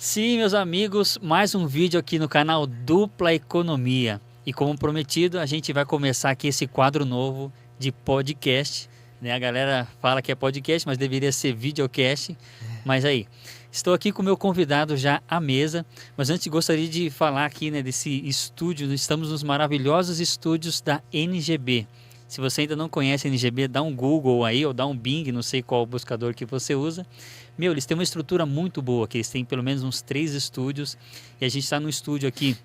Sim, meus amigos, mais um vídeo aqui no canal Dupla Economia. E como prometido, a gente vai começar aqui esse quadro novo de podcast, né? A galera fala que é podcast, mas deveria ser videocast. Mas aí, estou aqui com o meu convidado já à mesa, mas antes gostaria de falar aqui, né, desse estúdio. Estamos nos maravilhosos estúdios da NGB. Se você ainda não conhece a NGB, dá um Google aí ou dá um Bing, não sei qual buscador que você usa. Meu, eles têm uma estrutura muito boa, que eles têm pelo menos uns 3 estúdios, e a gente está no estúdio aqui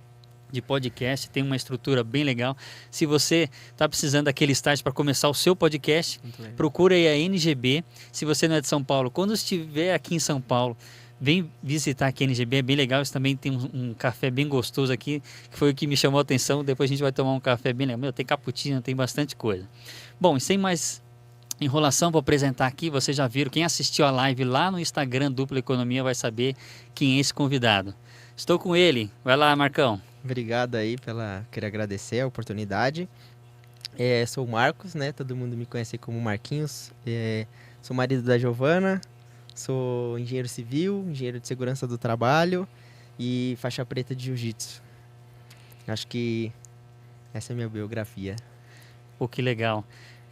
de podcast, tem uma estrutura bem legal. Se você está precisando daquele start para começar o seu podcast, procura aí a NGB. Se você não é de São Paulo, quando estiver aqui em São Paulo, vem visitar aqui a NGB, é bem legal. Eles também tem um café bem gostoso aqui, que foi o que me chamou a atenção. Depois a gente vai tomar um café bem legal. Meu, tem cappuccino, tem bastante coisa. Bom, e sem mais enrolação, vou apresentar aqui. Vocês já viram, quem assistiu a live lá no Instagram Dupla Economia vai saber quem é esse convidado. Estou com ele. Vai lá, Marcão. Obrigado aí queria agradecer a oportunidade. Sou o Marcos, né? Todo mundo me conhece como Marquinhos. Sou marido da Giovana, sou engenheiro civil, engenheiro de segurança do trabalho e faixa preta de jiu-jitsu. Acho que essa é a minha biografia. Pô, que legal.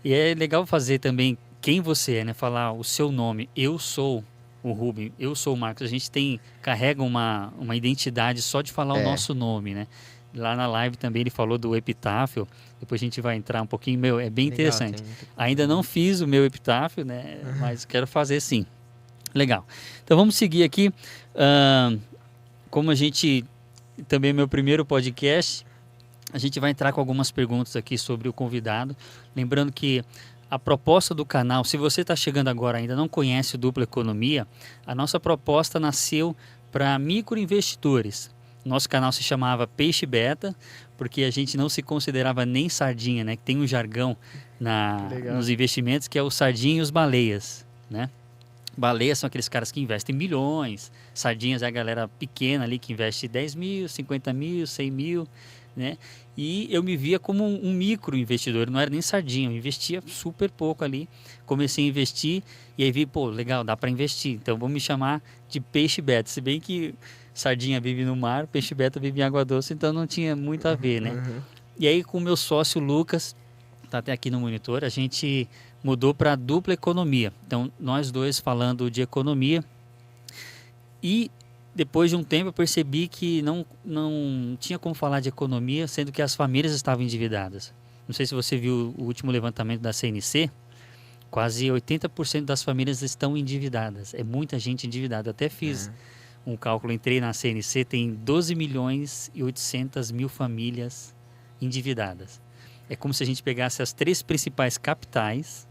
E é legal fazer também quem você é, né? Falar o seu nome. Eu sou o Rubem, eu sou o Marcos. A gente carrega uma identidade só de falar o nosso nome, né? Lá na live também ele falou do epitáfio. Depois a gente vai entrar um pouquinho. Meu, é bem Legal, interessante. Ainda não fiz o meu epitáfio, né? Mas quero fazer sim. Legal. Então vamos seguir aqui. Como a gente também é meu primeiro podcast, a gente vai entrar com algumas perguntas aqui sobre o convidado. Lembrando que a proposta do canal, se você está chegando agora e ainda não conhece o Dupla Economia, a nossa proposta nasceu para microinvestidores. Nosso canal se chamava Peixe Beta, porque a gente não se considerava nem sardinha, né? Que tem um jargão nos investimentos que é o sardinha e os baleias, né? Baleias são aqueles caras que investem milhões, sardinhas é a galera pequena ali que investe 10 mil, 50 mil, 100 mil, né? E eu me via como um micro investidor, não era nem sardinha, eu investia super pouco ali, comecei a investir e aí vi, pô, legal, dá para investir, então vou me chamar de peixe beta, se bem que sardinha vive no mar, peixe beta vive em água doce, então não tinha muito a ver, né? E aí com o meu sócio Lucas, tá até aqui no monitor, a gente mudou para Dupla Economia, então nós dois falando de economia. E depois de um tempo eu percebi que não tinha como falar de economia, sendo que as famílias estavam endividadas. Não sei se você viu o último levantamento da CNC, quase 80% das famílias estão endividadas. É muita gente endividada. Eu até fiz um cálculo, entrei na CNC, tem 12 milhões e 800 mil famílias endividadas. É como se a gente pegasse as 3 principais capitais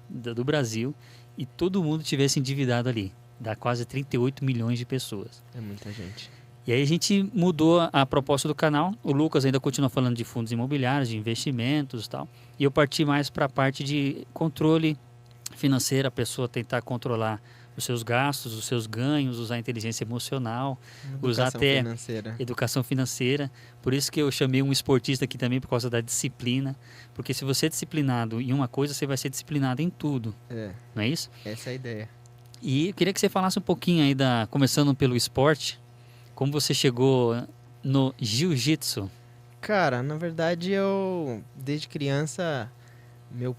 do Brasil e todo mundo tivesse endividado ali. Dá quase 38 milhões de pessoas. É muita gente. E aí a gente mudou a proposta do canal. O Lucas ainda continua falando de fundos imobiliários, de investimentos e tal. E eu parti mais para a parte de controle financeiro, a pessoa tentar controlar os seus gastos, os seus ganhos, usar inteligência emocional, usar até educação financeira. Por isso que eu chamei um esportista aqui também, por causa da disciplina. Porque se você é disciplinado em uma coisa, você vai ser disciplinado em tudo. Não é isso? Essa é a ideia. E eu queria que você falasse um pouquinho aí, começando pelo esporte, como você chegou no jiu-jitsu. Cara, na verdade eu, desde criança, eu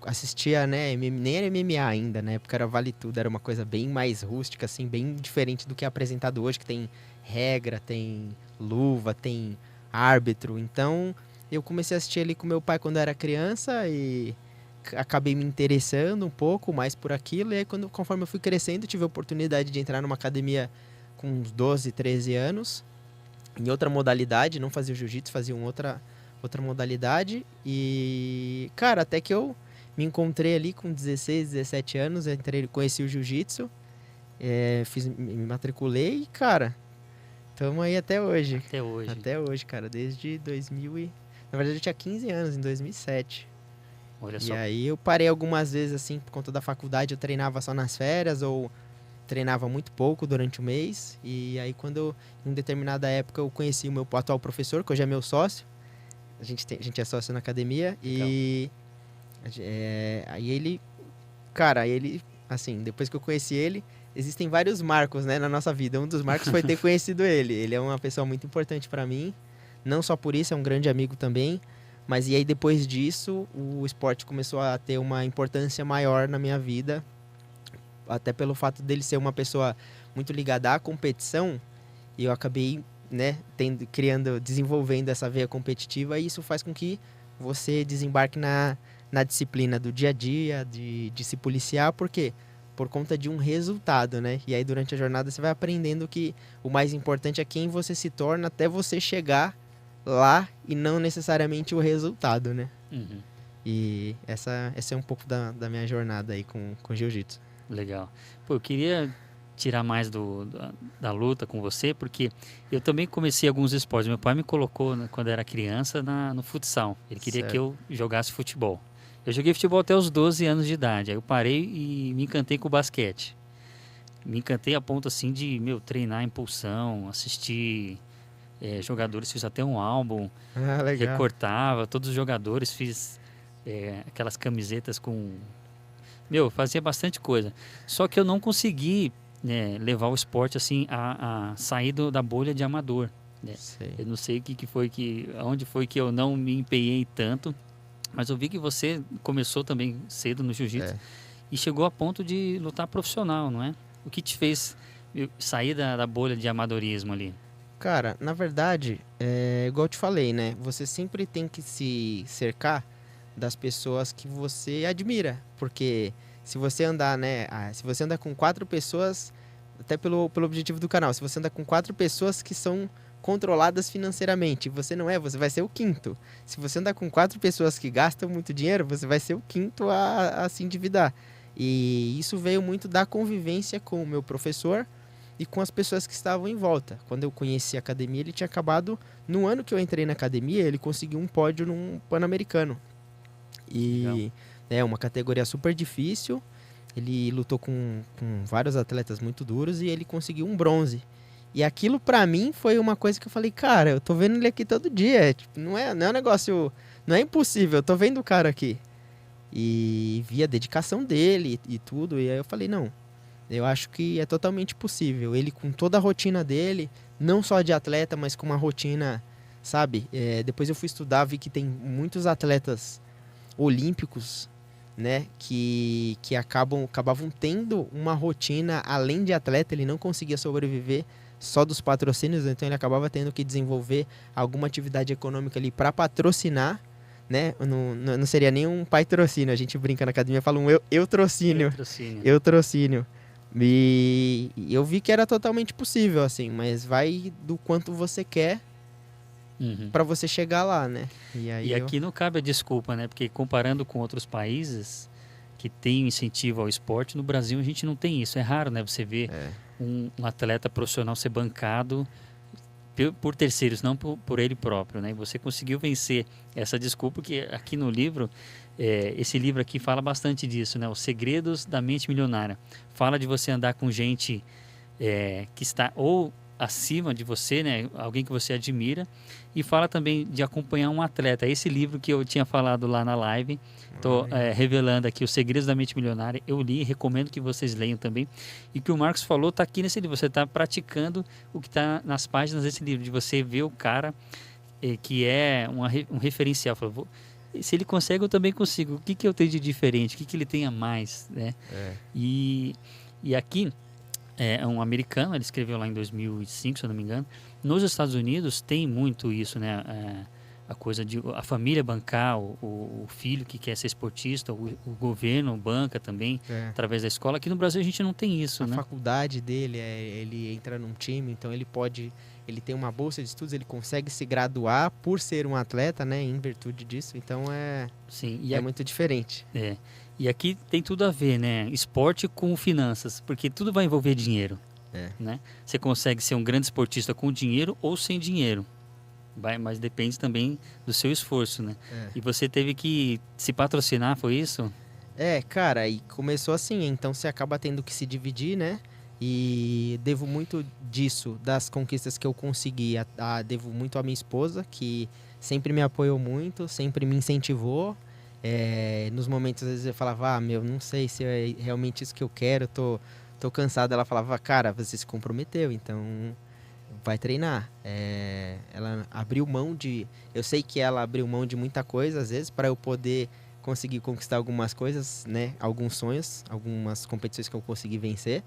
assistia, né, nem era MMA ainda, na época era Vale Tudo, era uma coisa bem mais rústica, assim, bem diferente do que é apresentado hoje, que tem regra, tem luva, tem árbitro. Então eu comecei a assistir ali com meu pai quando eu era criança e acabei me interessando um pouco mais por aquilo, e aí conforme eu fui crescendo, tive a oportunidade de entrar numa academia com uns 12, 13 anos, em outra modalidade, não fazia o jiu-jitsu, fazia outra modalidade, e, cara, até que eu me encontrei ali com 16, 17 anos, conheci o jiu-jitsu, me matriculei e, cara, estamos aí até hoje. Até hoje, cara, desde 2000 Na verdade, eu tinha 15 anos, em 2007. Olha só. E aí eu parei algumas vezes, assim, por conta da faculdade, eu treinava só nas férias ou treinava muito pouco durante o mês. E aí quando em determinada época eu conheci o meu atual professor, que hoje é meu sócio. A gente é sócio na academia. Legal. E aí ele, cara, assim, depois que eu conheci ele, existem vários marcos, né, na nossa vida. Um dos marcos foi ter conhecido ele. Ele é uma pessoa muito importante para mim. Não só por isso, é um grande amigo também. Mas e aí depois disso, o esporte começou a ter uma importância maior na minha vida. Até pelo fato dele ser uma pessoa muito ligada à competição. E eu acabei, né, desenvolvendo essa veia competitiva. E isso faz com que você desembarque na disciplina do dia a dia, de se policiar. Por quê? Por conta de um resultado, né? E aí durante a jornada você vai aprendendo que o mais importante é quem você se torna até você chegar lá e não necessariamente o resultado, né? Uhum. E essa é um pouco da minha jornada aí com jiu-jitsu. Legal. Pô, eu queria tirar mais da luta com você, porque eu também comecei alguns esportes. Meu pai me colocou, né, quando era criança, no futsal. Ele queria que eu jogasse futebol. Eu joguei futebol até os 12 anos de idade. Aí eu parei e me encantei com o basquete. Me encantei a ponto, assim, de, treinar impulsão, assistir jogadores. Fiz até um álbum, Legal. recortava todos os jogadores, fiz aquelas camisetas com... fazia bastante coisa. Só que eu não consegui levar o esporte, assim, a sair da bolha de amador. Né? Eu não sei onde foi que eu não me empenhei tanto. Mas eu vi que você começou também cedo no jiu-jitsu e chegou a ponto de lutar profissional, não é? O que te fez sair da bolha de amadorismo ali? Cara, na verdade, igual eu te falei, né? Você sempre tem que se cercar das pessoas que você admira. Porque se você andar, né? Se você andar com 4 pessoas, até pelo objetivo do canal, se você andar com 4 pessoas que são controladas financeiramente, você não você vai ser o quinto. Se você andar com 4 pessoas que gastam muito dinheiro, você vai ser o quinto a se endividar. E isso veio muito da convivência com o meu professor e com as pessoas que estavam em volta. Quando eu conheci a academia, ele tinha acabado, no ano que eu entrei na academia, ele conseguiu um pódio num Pan-Americano. E é uma categoria super difícil. Ele lutou com vários atletas muito duros e ele conseguiu um bronze. E aquilo pra mim foi uma coisa que eu falei, cara, eu tô vendo ele aqui todo dia. Tipo, não é um negócio, não é impossível, eu tô vendo o cara aqui. E vi a dedicação dele e tudo, e aí eu falei, não, eu acho que é totalmente possível. Ele com toda a rotina dele, não só de atleta, mas com uma rotina, sabe? Depois eu fui estudar, vi que tem muitos atletas olímpicos, né, que acabavam tendo uma rotina além de atleta, ele não conseguia sobreviver só dos patrocínios, então ele acabava tendo que desenvolver alguma atividade econômica ali para patrocinar, né? Não seria nem um patrocínio, a gente brinca na academia, fala um eutrocínio. Eutrocínio. E eu vi que era totalmente possível, assim, mas vai do quanto você quer para você chegar lá, né? E aqui não cabe a desculpa, né? Porque comparando com outros países que têm incentivo ao esporte, no Brasil a gente não tem isso. É raro, né? Você ver um atleta profissional ser bancado por terceiros, não por ele próprio, né? E você conseguiu vencer essa desculpa, que aqui no livro, esse livro aqui fala bastante disso, né? Os Segredos da Mente Milionária. Fala de você andar com gente que está ou acima de você, né? Alguém que você admira, e fala também de acompanhar um atleta. Esse livro que eu tinha falado lá na live, estou revelando aqui Os Segredos da Mente Milionária. Eu li, recomendo que vocês leiam também. E o que o Marcos falou está aqui nesse livro. Você está praticando o que está nas páginas desse livro, de você ver o cara que é um referencial. Falou, se ele consegue, eu também consigo. O que eu tenho de diferente? O que ele tem a mais, né? E aqui é um americano, ele escreveu lá em 2005, se eu não me engano. Nos Estados Unidos tem muito isso, né? A coisa de a família bancar o filho que quer ser esportista, o governo banca também, através da escola. Aqui no Brasil a gente não tem isso, né? A faculdade dele, ele entra num time, então ele tem uma bolsa de estudos, ele consegue se graduar por ser um atleta, né? Em virtude disso, então Sim, muito diferente. E aqui tem tudo a ver, né? Esporte com finanças, porque tudo vai envolver dinheiro. Né? Você consegue ser um grande esportista com dinheiro ou sem dinheiro. Mas depende também do seu esforço, né? E você teve que se patrocinar, foi isso? Cara, e começou assim, então você acaba tendo que se dividir, né? E devo muito disso, das conquistas que eu consegui, devo muito à minha esposa, que sempre me apoiou muito, sempre me incentivou. Nos momentos, às vezes, eu falava, não sei se é realmente isso que eu quero, tô tô cansado. Ela falava, cara, você se comprometeu, então vai treinar. Ela abriu mão de... Eu sei que ela abriu mão de muita coisa, às vezes, para eu poder conseguir conquistar algumas coisas, né? Alguns sonhos, algumas competições que eu consegui vencer.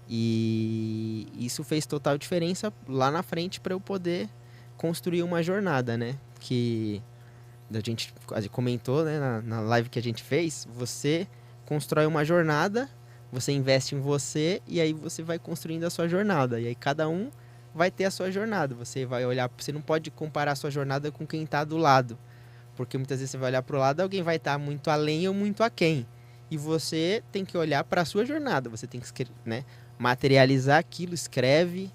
E isso fez total diferença lá na frente para eu poder construir uma jornada, né? Que a gente comentou, né, na live que a gente fez, você constrói uma jornada, você investe em você e aí você vai construindo a sua jornada. E aí cada um vai ter a sua jornada. Você vai olhar, você não pode comparar a sua jornada com quem está do lado. Porque muitas vezes você vai olhar para o lado, alguém vai estar muito além ou muito aquém. E você tem que olhar para a sua jornada. Você tem que, né, materializar aquilo, escreve.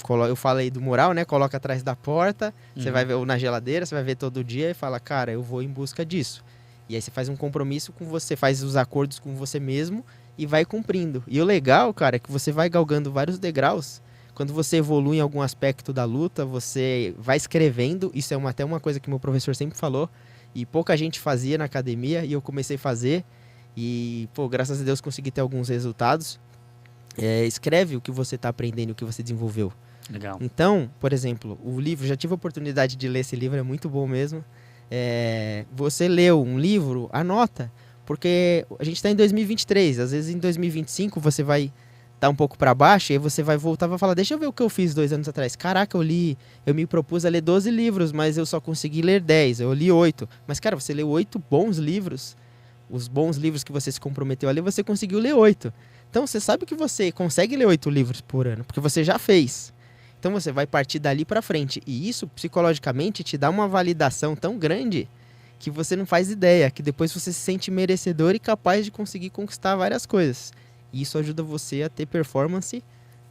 Eu falei do mural, né? Coloca atrás da porta, você vai ver, ou na geladeira, você vai ver todo dia e fala, cara, eu vou em busca disso. E aí você faz um compromisso com você, faz os acordos com você mesmo e vai cumprindo. E o legal, cara, é que você vai galgando vários degraus. Quando você evolui em algum aspecto da luta, você vai escrevendo. Isso é até uma coisa que meu professor sempre falou. E pouca gente fazia na academia e eu comecei a fazer. E, pô, graças a Deus consegui ter alguns resultados. Escreve o que você está aprendendo, o que você desenvolveu. Legal. Então, por exemplo, o livro, já tive a oportunidade de ler esse livro, é muito bom mesmo. Você leu um livro, anota, porque a gente está em 2023, às vezes em 2025 você vai estar um pouco para baixo e aí você vai voltar e vai falar, deixa eu ver o que eu fiz 2 anos atrás. Caraca, eu me propus a ler 12 livros, mas eu só consegui ler 10, eu li 8. Mas, cara, você leu 8 bons livros, os bons livros que você se comprometeu a ler, você conseguiu ler 8. Então, você sabe que você consegue ler 8 livros por ano, porque você já fez. Então você vai partir dali para frente. E isso, psicologicamente, te dá uma validação tão grande que você não faz ideia. Que depois você se sente merecedor e capaz de conseguir conquistar várias coisas. E isso ajuda você a ter performance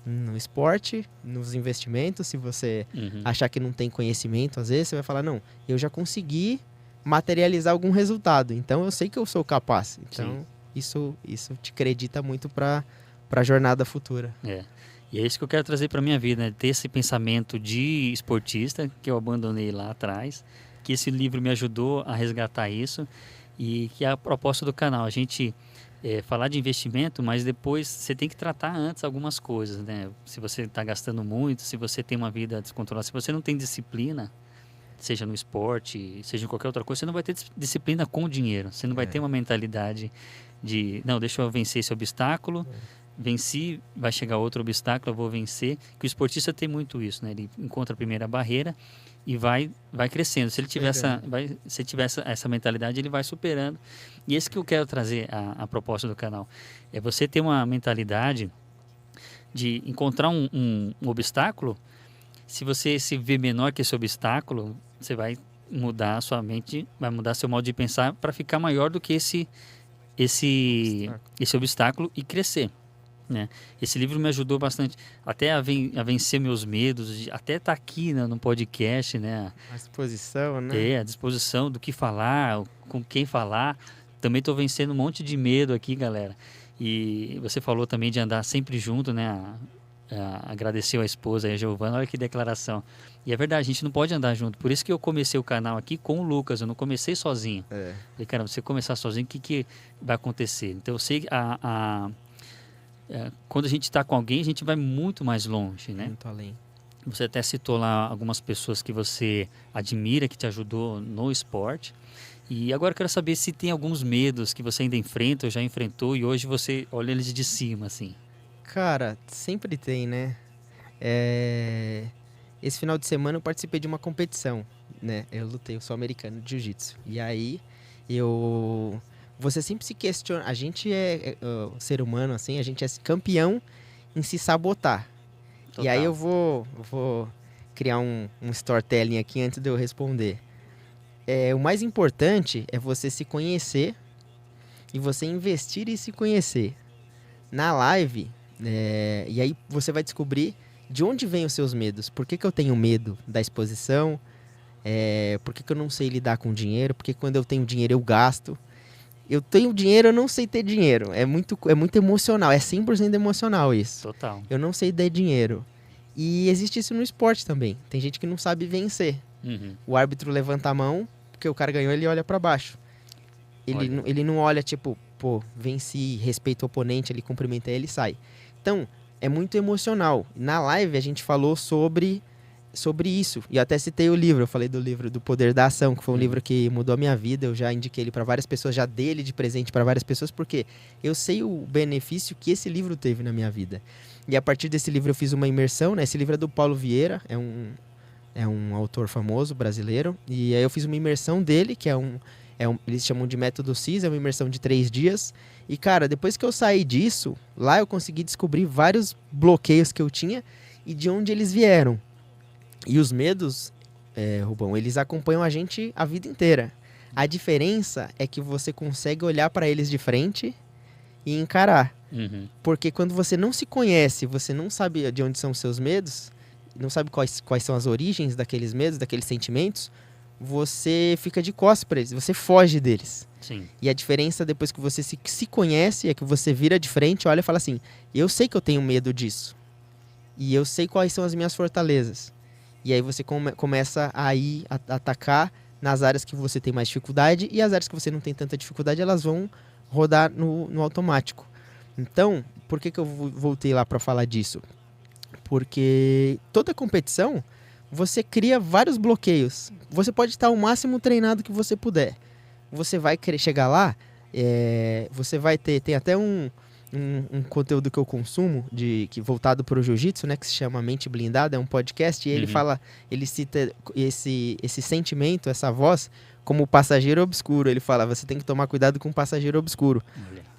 no esporte, nos investimentos. Se você achar que não tem conhecimento, às vezes você vai falar, não, eu já consegui materializar algum resultado. Então eu sei que eu sou capaz. Então isso te acredita muito para a jornada futura. E é isso que eu quero trazer para minha vida, né? Ter esse pensamento de esportista que eu abandonei lá atrás, que esse livro me ajudou a resgatar isso e que é a proposta do canal. A gente falar de investimento, mas depois você tem que tratar antes algumas coisas, né? Se você está gastando muito, se você tem uma vida descontrolada, se você não tem disciplina, seja no esporte, seja em qualquer outra coisa, você não vai ter disciplina com o dinheiro. Você não vai ter uma mentalidade de, não, deixa eu vencer esse obstáculo, venci, vai chegar outro obstáculo, eu vou vencer. Que o esportista tem muito isso, né? Ele encontra a primeira barreira e vai crescendo. Se ele tiver essa mentalidade, ele vai superando. E esse que eu quero trazer a proposta do canal. É você ter uma mentalidade de encontrar um obstáculo. Se você se vê menor que esse obstáculo, você vai mudar a sua mente, vai mudar seu modo de pensar para ficar maior do que esse obstáculo e crescer. Né? Esse livro me ajudou bastante até a vencer meus medos, até estar aqui, né, no podcast, né? A disposição, né? A disposição do que falar, com quem falar. Também estou vencendo um monte de medo aqui, galera. E você falou também de andar sempre junto, né? Agradeceu a esposa, a Giovana, olha que declaração. E é verdade, a gente não pode andar junto. Por isso que eu comecei o canal aqui com o Lucas, eu não comecei sozinho. Falei, cara, você começar sozinho, o que vai acontecer? Então eu sei que quando a gente está com alguém, a gente vai muito mais longe, né? Muito além. Você até citou lá algumas pessoas que você admira, que te ajudou no esporte. E agora eu quero saber se tem alguns medos que você ainda enfrenta ou já enfrentou e hoje você olha eles de cima, assim. Cara, sempre tem, né? Esse final de semana eu participei de uma competição, né? Eu lutei, eu sou americano de jiu-jitsu. E aí, você sempre se questiona. A gente ser humano, assim, a gente é campeão em se sabotar. Total. E aí eu vou criar um storytelling aqui antes de eu responder. O mais importante é você se conhecer e você investir em se conhecer. Na live, e aí você vai descobrir de onde vêm os seus medos. Por que eu tenho medo da exposição? Por que eu não sei lidar com dinheiro? Porque quando eu tenho dinheiro eu gasto. Eu tenho dinheiro, eu não sei ter dinheiro. É muito emocional, é 100% emocional isso. Total. Eu não sei dar dinheiro. E existe isso no esporte também. Tem gente que não sabe vencer. O árbitro levanta a mão, porque o cara ganhou, ele olha pra baixo. Ele não olha, tipo, pô, venci, respeito o oponente, ele cumprimenta ele e sai. Então, é muito emocional. Na live a gente falou sobre isso. E eu até citei o livro, eu falei do livro do Poder da Ação, que foi um livro que mudou a minha vida. Eu já indiquei ele para várias pessoas, já dei ele de presente para várias pessoas, porque eu sei o benefício que esse livro teve na minha vida. E a partir desse livro eu fiz uma imersão, né? Esse livro é do Paulo Vieira, é um autor famoso brasileiro. E aí eu fiz uma imersão dele, que eles chamam de método CIS, é uma imersão de 3 dias. E, cara, depois que eu saí disso, lá eu consegui descobrir vários bloqueios que eu tinha e de onde eles vieram. E os medos, Rubão, eles acompanham a gente a vida inteira. A diferença é que você consegue olhar para eles de frente e encarar. Uhum. Porque quando você não se conhece, você não sabe de onde são os seus medos, não sabe quais são as origens daqueles medos, daqueles sentimentos, você fica de costas para eles, você foge deles. Sim. E a diferença depois que você se conhece é que você vira de frente, olha e fala assim, eu sei que eu tenho medo disso. E eu sei quais são as minhas fortalezas. E aí você começa a ir atacar nas áreas que você tem mais dificuldade, e as áreas que você não tem tanta dificuldade, elas vão rodar no automático. Então, por que eu voltei lá para falar disso? Porque toda competição, você cria vários bloqueios. Você pode estar o máximo treinado que você puder. Você vai querer chegar lá, você vai ter... Tem até um conteúdo que eu consumo que voltado para o jiu-jitsu, né, que se chama Mente Blindada, é um podcast, e ele fala, ele cita esse sentimento, essa voz, como o passageiro obscuro. Ele fala, você tem que tomar cuidado com o passageiro obscuro.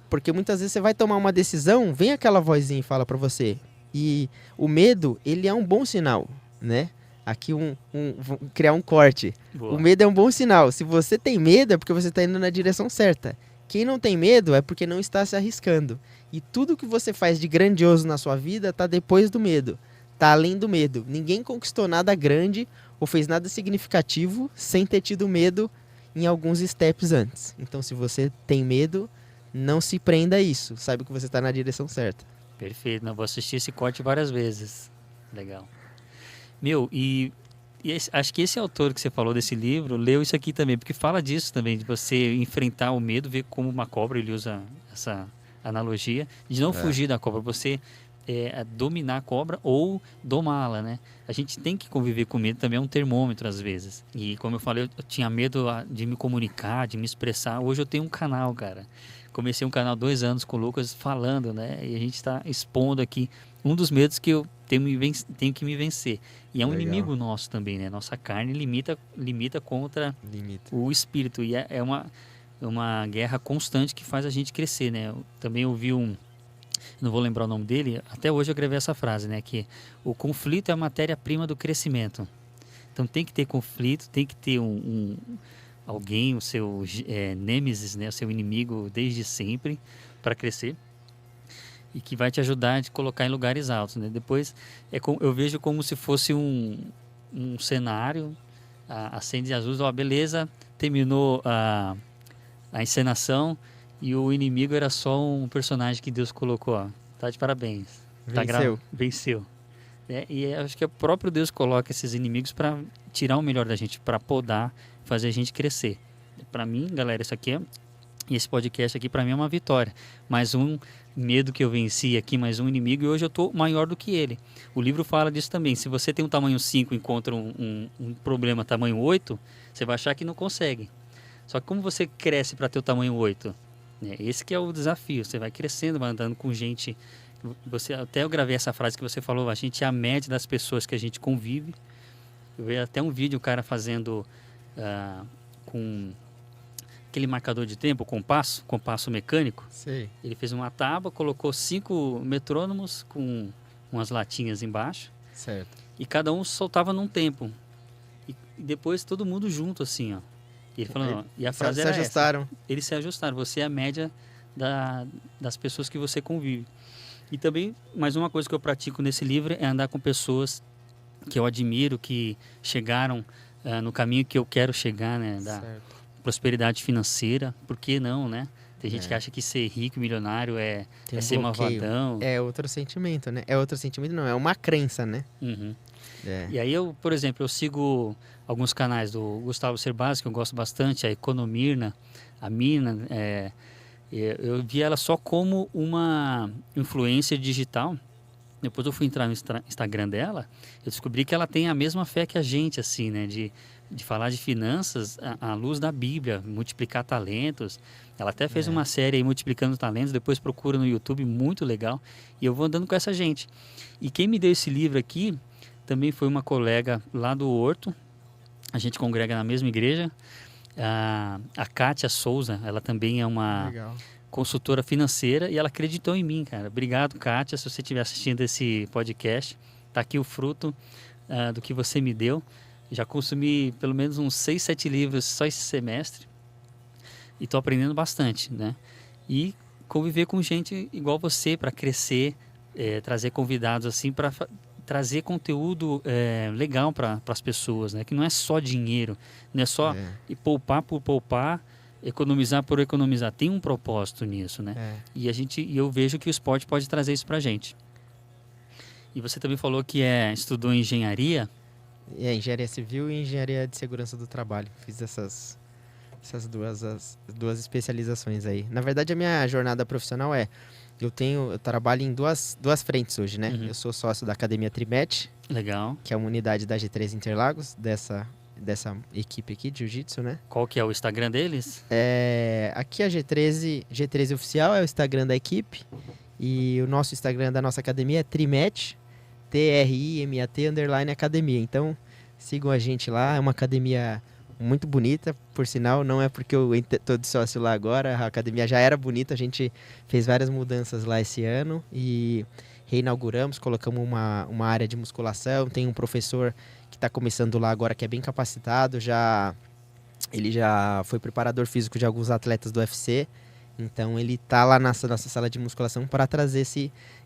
Porque muitas vezes você vai tomar uma decisão, vem aquela vozinha e fala para você. E o medo, ele é um bom sinal, né? Aqui vou criar um corte. Boa. O medo é um bom sinal. Se você tem medo, é porque você está indo na direção certa. Quem não tem medo é porque não está se arriscando. E tudo que você faz de grandioso na sua vida está depois do medo. Está além do medo. Ninguém conquistou nada grande ou fez nada significativo sem ter tido medo em alguns steps antes. Então, se você tem medo, não se prenda a isso. Saiba que você está na direção certa. Perfeito. Não, vou assistir esse corte várias vezes. Legal. Meu, acho que esse autor que você falou desse livro leu isso aqui também, porque fala disso também, de você enfrentar o medo, ver como uma cobra, ele usa essa analogia, de não fugir da cobra, você dominar a cobra ou domá-la, né? A gente tem que conviver com medo, também é um termômetro às vezes. E como eu falei, eu tinha medo de me comunicar, de me expressar. Hoje eu tenho um canal, cara. Comecei um canal há 2 anos com o Lucas falando, né? E a gente está expondo aqui um dos medos que eu tenho que me vencer. E é um inimigo nosso também, né? Nossa carne limita contra o espírito. E é uma guerra constante que faz a gente crescer, né? Eu também ouvi não vou lembrar o nome dele, até hoje eu gravei essa frase, né? Que o conflito é a matéria-prima do crescimento. Então tem que ter conflito, tem que ter alguém, o seu nêmesis, né? O seu inimigo desde sempre para crescer. E que vai te ajudar a te colocar em lugares altos, né? Depois, eu vejo como se fosse um cenário, acende as luzes, beleza, terminou a encenação e o inimigo era só um personagem que Deus colocou, ó. Tá de parabéns. Venceu. E acho que o próprio Deus coloca esses inimigos para tirar o melhor da gente, para podar, fazer a gente crescer. Para mim, galera, esse podcast aqui para mim é uma vitória. Mais um medo que eu venci aqui, mais um inimigo, e hoje eu tô maior do que ele. O livro fala disso também. Se você tem um tamanho 5 e encontra um problema tamanho 8, você vai achar que não consegue. Só que como você cresce para ter o tamanho 8? Esse que é o desafio. Você vai crescendo, vai andando com gente. Até eu gravei essa frase que você falou, a gente é a média das pessoas que a gente convive. Eu vi até um vídeo, o cara fazendo com aquele marcador de tempo, compasso mecânico. Sei. Ele fez uma tábua, colocou 5 metrônomos com umas latinhas embaixo. Certo. E cada um soltava num tempo. E depois todo mundo junto, assim, ó. E ele falou, e a frase era ajustaram. essa. Eles se ajustaram. Você é a média das pessoas que você convive. E também, mais uma coisa que eu pratico nesse livro é andar com pessoas que eu admiro, que chegaram no caminho que eu quero chegar, né? Da prosperidade financeira. Por que não, né? Tem gente que acha que ser rico, milionário é ser malvadão. É outro sentimento, né? É outro sentimento, não. É uma crença, né? Uhum. E aí eu, por exemplo, eu sigo alguns canais do Gustavo Cerbasi, que eu gosto bastante, a Economirna, a Mirna, Eu vi ela só como uma influencer digital. Depois eu fui entrar no Instagram dela, eu descobri que ela tem a mesma fé que a gente, assim, né? De falar de finanças à luz da Bíblia, multiplicar talentos. Ela até fez uma série aí, Multiplicando Talentos, depois procura no YouTube, muito legal. E eu vou andando com essa gente. E quem me deu esse livro aqui também foi uma colega lá do Horto. A gente congrega na mesma igreja. A Kátia Souza, ela também é uma Legal. consultora financeira e ela acreditou em mim, cara. Obrigado, Kátia, se você estiver assistindo esse podcast. Tá aqui o fruto do que você me deu. Já consumi pelo menos uns 6, 7 livros só esse semestre e estou aprendendo bastante, né? E conviver com gente igual você para crescer, trazer convidados assim para trazer conteúdo legal para as pessoas, né? Que não é só dinheiro, não é só poupar por poupar, economizar por economizar. Tem um propósito nisso, né? E eu vejo que o esporte pode trazer isso para a gente. E você também falou que estudou engenharia. Engenharia civil e engenharia de segurança do trabalho. Fiz essas duas especializações aí. Na verdade, a minha jornada profissional eu trabalho em duas frentes hoje, né? Eu sou sócio da Academia Trimet. Legal. Que é uma unidade da G3 Interlagos, dessa equipe aqui de Jiu-Jitsu, né? Qual que é o Instagram deles? Aqui a G13 Oficial é o Instagram da equipe. E o nosso Instagram da nossa academia é Trimet, TRIMAT_academia. Então, sigam a gente lá. É uma academia muito bonita, por sinal. Não é porque eu estou de sócio lá agora. A academia já era bonita. A gente fez várias mudanças lá esse ano e reinauguramos, colocamos uma área de musculação. Tem um professor que está começando lá agora que é bem capacitado. Ele já foi preparador físico de alguns atletas do UFC. Então, ele está lá na nossa sala de musculação para trazer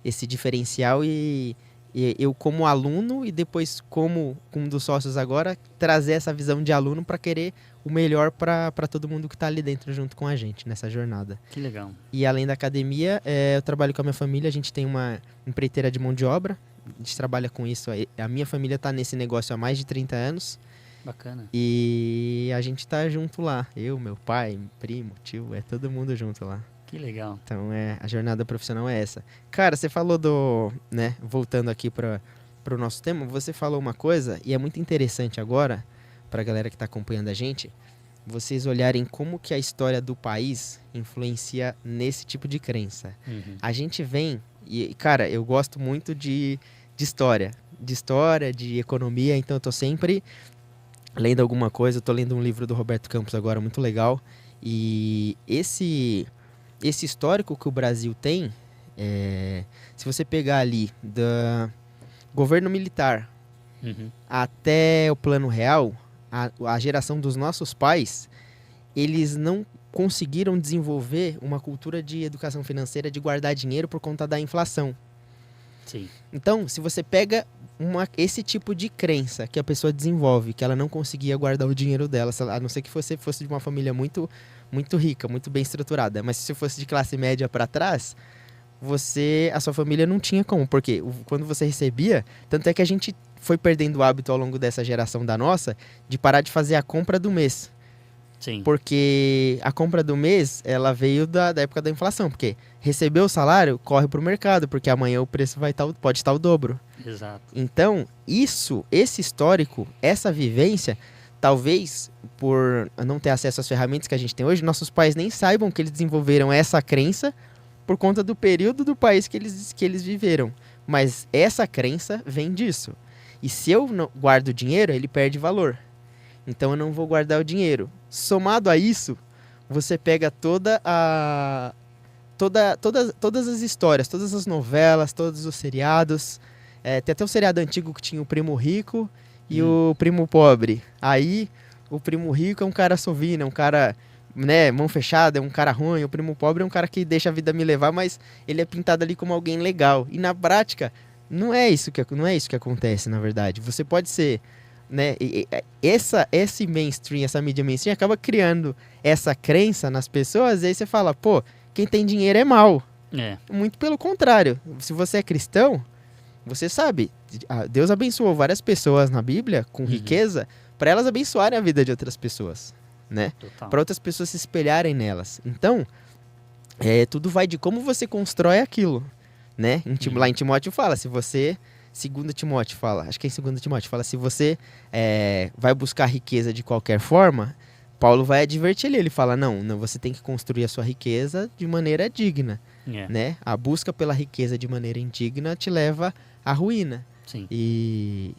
esse diferencial e eu como aluno e depois como um dos sócios agora, trazer essa visão de aluno para querer o melhor para todo mundo que está ali dentro junto com a gente nessa jornada. Que legal. E além da academia, eu trabalho com a minha família, a gente tem uma empreiteira de mão de obra, a gente trabalha com isso. A minha família está nesse negócio há mais de 30 anos. Bacana. E a gente tá junto lá, eu, meu pai, primo, tio, todo mundo junto lá. Que legal. Então, a jornada profissional é essa. Cara, você falou né, voltando aqui para o nosso tema, você falou uma coisa, e é muito interessante agora, para a galera que está acompanhando a gente, vocês olharem como que a história do país influencia nesse tipo de crença. A gente vem, e cara, eu gosto muito de história, de economia, então eu tô sempre lendo alguma coisa. Eu tô lendo um livro do Roberto Campos agora, muito legal, e esse histórico que o Brasil tem, se você pegar ali do governo militar até o Plano Real, a geração dos nossos pais, eles não conseguiram desenvolver uma cultura de educação financeira, de guardar dinheiro por conta da inflação. Sim. Então, se você pega esse tipo de crença que a pessoa desenvolve, que ela não conseguia guardar o dinheiro dela, a não ser que você fosse de uma família muito, muito rica, muito bem estruturada, mas se você fosse de classe média para trás, a sua família não tinha como, porque quando você recebia, tanto é que a gente foi perdendo o hábito ao longo dessa geração da nossa, de parar de fazer a compra do mês. Sim. Porque a compra do mês, ela veio da época da inflação, porque recebeu o salário, corre pro mercado, porque amanhã o preço pode estar o dobro. Exato. Então, esse histórico, essa vivência, talvez por não ter acesso às ferramentas que a gente tem hoje, nossos pais nem saibam que eles desenvolveram essa crença por conta do período do país que eles viveram. Mas essa crença vem disso. E se eu não guardo dinheiro, ele perde valor. Então eu não vou guardar o dinheiro. Somado a isso, você pega todas as histórias, todas as novelas, todos os seriados. Tem até um seriado antigo que tinha o primo rico e o primo pobre. Aí o primo rico é um cara sovina, um cara, né, mão fechada, é um cara ruim. O primo pobre é um cara que deixa a vida me levar, mas ele é pintado ali como alguém legal. E na prática, não é isso que acontece, na verdade. Você pode ser, né, esse mainstream, essa mídia mainstream acaba criando essa crença nas pessoas, e aí você fala, pô, quem tem dinheiro é mal. Muito pelo contrário. Se você é cristão, você sabe, Deus abençoou várias pessoas na Bíblia com riqueza para elas abençoarem a vida de outras pessoas, né? Para outras pessoas se espelharem nelas. Então, tudo vai de como você constrói aquilo, né? Lá em Timóteo fala, se você... Segundo Timóteo fala, acho que é em 2 Timóteo, fala, se você vai buscar riqueza de qualquer forma, Paulo vai advertir ele fala, não, você tem que construir a sua riqueza de maneira digna, né? A busca pela riqueza de maneira indigna te leva à ruína. Sim. E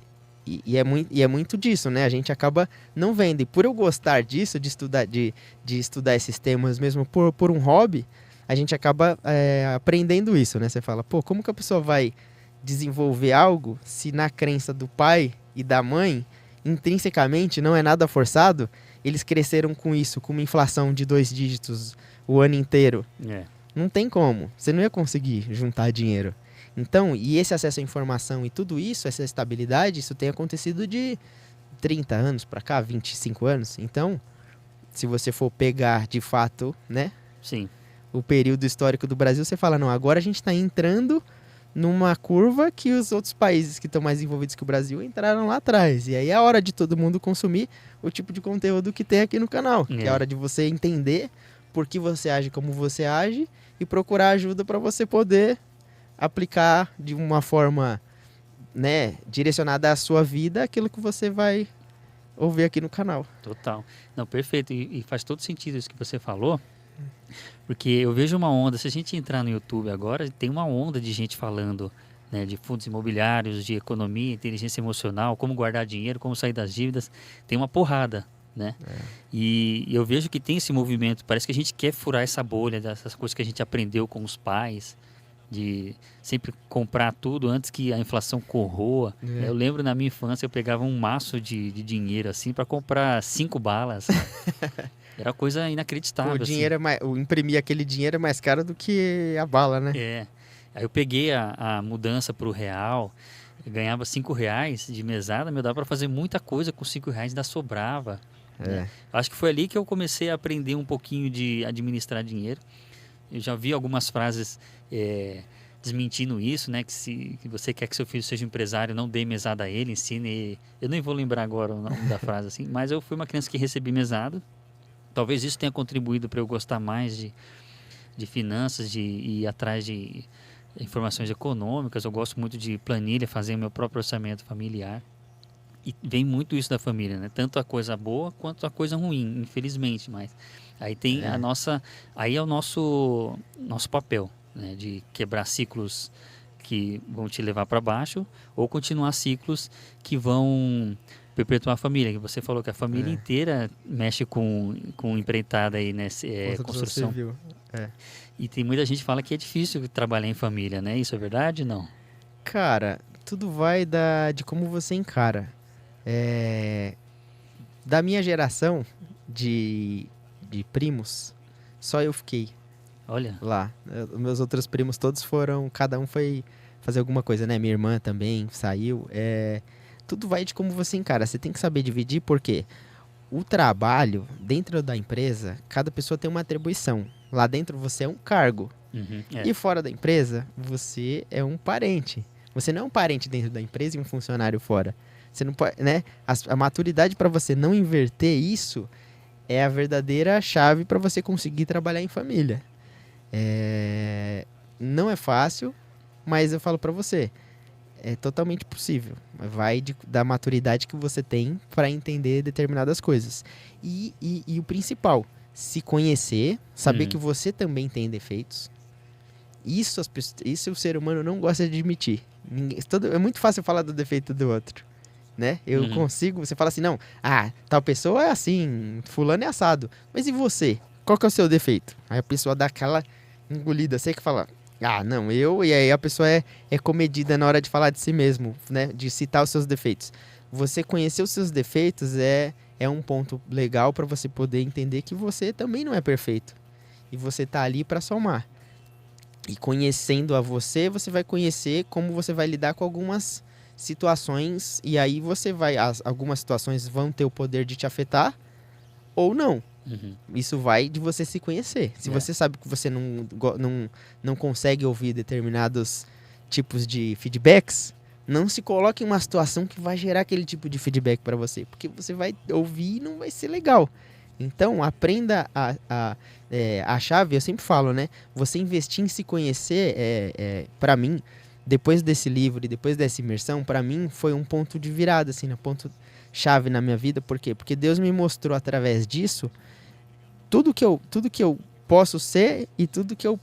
é muito disso, né? A gente acaba não vendo. E por eu gostar disso, de estudar esses temas mesmo por um hobby, a gente acaba aprendendo isso, né? Você fala, pô, como que a pessoa vai desenvolver algo se na crença do pai e da mãe, intrinsecamente, não é nada forçado, eles cresceram com isso, com uma inflação de 2 dígitos o ano inteiro. Não tem como. Você não ia conseguir juntar dinheiro. Então, e esse acesso à informação e tudo isso, essa estabilidade, isso tem acontecido de 30 anos para cá, 25 anos. Então, se você for pegar de fato, né? Sim. O período histórico do Brasil, você fala, não, agora a gente está entrando numa curva que os outros países que estão mais envolvidos que o Brasil entraram lá atrás. E aí é a hora de todo mundo consumir o tipo de conteúdo que tem aqui no canal. Que é a hora de você entender por que você age como você age e procurar ajuda para você poder aplicar de uma forma, né, direcionada à sua vida aquilo que você vai ouvir aqui no canal. Total. Não, perfeito. E faz todo sentido isso que você falou. Porque eu vejo uma onda, se a gente entrar no YouTube agora, tem uma onda de gente falando, né, de fundos imobiliários, de economia, inteligência emocional, como guardar dinheiro, como sair das dívidas, tem uma porrada, né? E eu vejo que tem esse movimento, parece que a gente quer furar essa bolha dessas coisas que a gente aprendeu com os pais, de sempre comprar tudo antes que a inflação corroa. Eu lembro na minha infância, eu pegava um maço de dinheiro assim para comprar 5 balas. Era coisa inacreditável. O dinheiro imprimir aquele dinheiro é mais caro do que a bala, né? Aí eu peguei a mudança para o real, eu ganhava R$5 de mesada, dava para fazer muita coisa com R$5, ainda sobrava. Né? Acho que foi ali que eu comecei a aprender um pouquinho de administrar dinheiro. Eu já vi algumas frases desmentindo isso, né? Que você quer que seu filho seja empresário, não dê mesada a ele, ensine. Eu nem vou lembrar agora o nome da frase, assim, mas eu fui uma criança que recebi mesada. Talvez isso tenha contribuído para eu gostar mais de finanças, de ir atrás de informações econômicas. Eu gosto muito de planilha, fazer o meu próprio orçamento familiar. E vem muito isso da família, né? Tanto a coisa boa quanto a coisa ruim, infelizmente. Mas aí tem aí é o nosso papel, né? De quebrar ciclos que vão te levar para baixo ou continuar ciclos que vão perpetuar a família. Que você falou que a família inteira mexe com empreitada aí, né? Construção civil. E tem muita gente que fala que é difícil trabalhar em família, né? Isso é verdade ou não? Cara, tudo vai de como você encara. Da minha geração de primos, só eu fiquei. Olha. Lá. Meus outros primos todos foram, cada um foi fazer alguma coisa, né? Minha irmã também saiu. Tudo vai de como você encara. Você tem que saber dividir, porque o trabalho, dentro da empresa, cada pessoa tem uma atribuição. Lá dentro você é um cargo. E fora da empresa, você é um parente. Você não é um parente dentro da empresa e um funcionário fora. Você não pode, né? A maturidade para você não inverter isso é a verdadeira chave para você conseguir trabalhar em família. Não é fácil, mas eu falo para você, é totalmente possível. Vai da maturidade que você tem para entender determinadas coisas. E o principal, se conhecer, saber que você também tem defeitos. Isso o ser humano não gosta de admitir. É muito fácil falar do defeito do outro, né? Eu consigo, você fala assim, não, tal pessoa é assim, fulano é assado. Mas e você? Qual que é o seu defeito? Aí a pessoa dá aquela engolida, você que fala, não, e aí a pessoa é comedida na hora de falar de si mesmo, né? De citar os seus defeitos. Você conhecer os seus defeitos é um ponto legal para você poder entender que você também não é perfeito. E você tá ali para somar. E conhecendo a você vai conhecer como você vai lidar com algumas situações. E aí algumas situações vão ter o poder de te afetar ou não. Isso vai de você se conhecer. Se você sabe que você não consegue ouvir determinados tipos de feedbacks, não se coloque em uma situação que vai gerar aquele tipo de feedback para você. Porque você vai ouvir e não vai ser legal. Então, aprenda a chave, eu sempre falo, né? Você investir em se conhecer, para mim, depois desse livro e depois dessa imersão, para mim foi um ponto de virada, assim, um ponto chave na minha vida. Por quê? Porque Deus me mostrou através disso tudo que eu posso ser e tudo que eu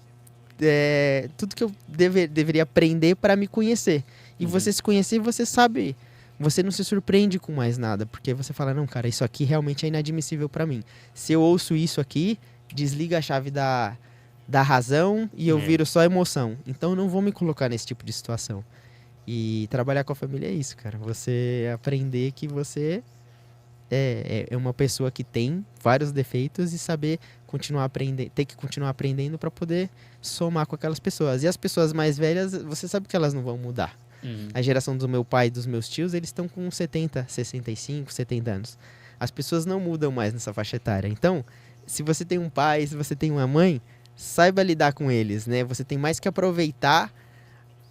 deveria aprender para me conhecer. E você se conhecer, você sabe, você não se surpreende com mais nada, porque você fala, não, cara, isso aqui realmente é inadmissível para mim. Se eu ouço isso aqui, desliga a chave da razão e eu viro só emoção. Então eu não vou me colocar nesse tipo de situação. E trabalhar com a família é isso, cara. Você aprender que você é uma pessoa que tem vários defeitos e saber continuar aprendendo, ter que continuar aprendendo para poder somar com aquelas pessoas. E as pessoas mais velhas, você sabe que elas não vão mudar. A geração do meu pai e dos meus tios, eles estão com 70, 65, 70 anos. As pessoas não mudam mais nessa faixa etária. Então, se você tem um pai, se você tem uma mãe, saiba lidar com eles, né? Você tem mais que aproveitar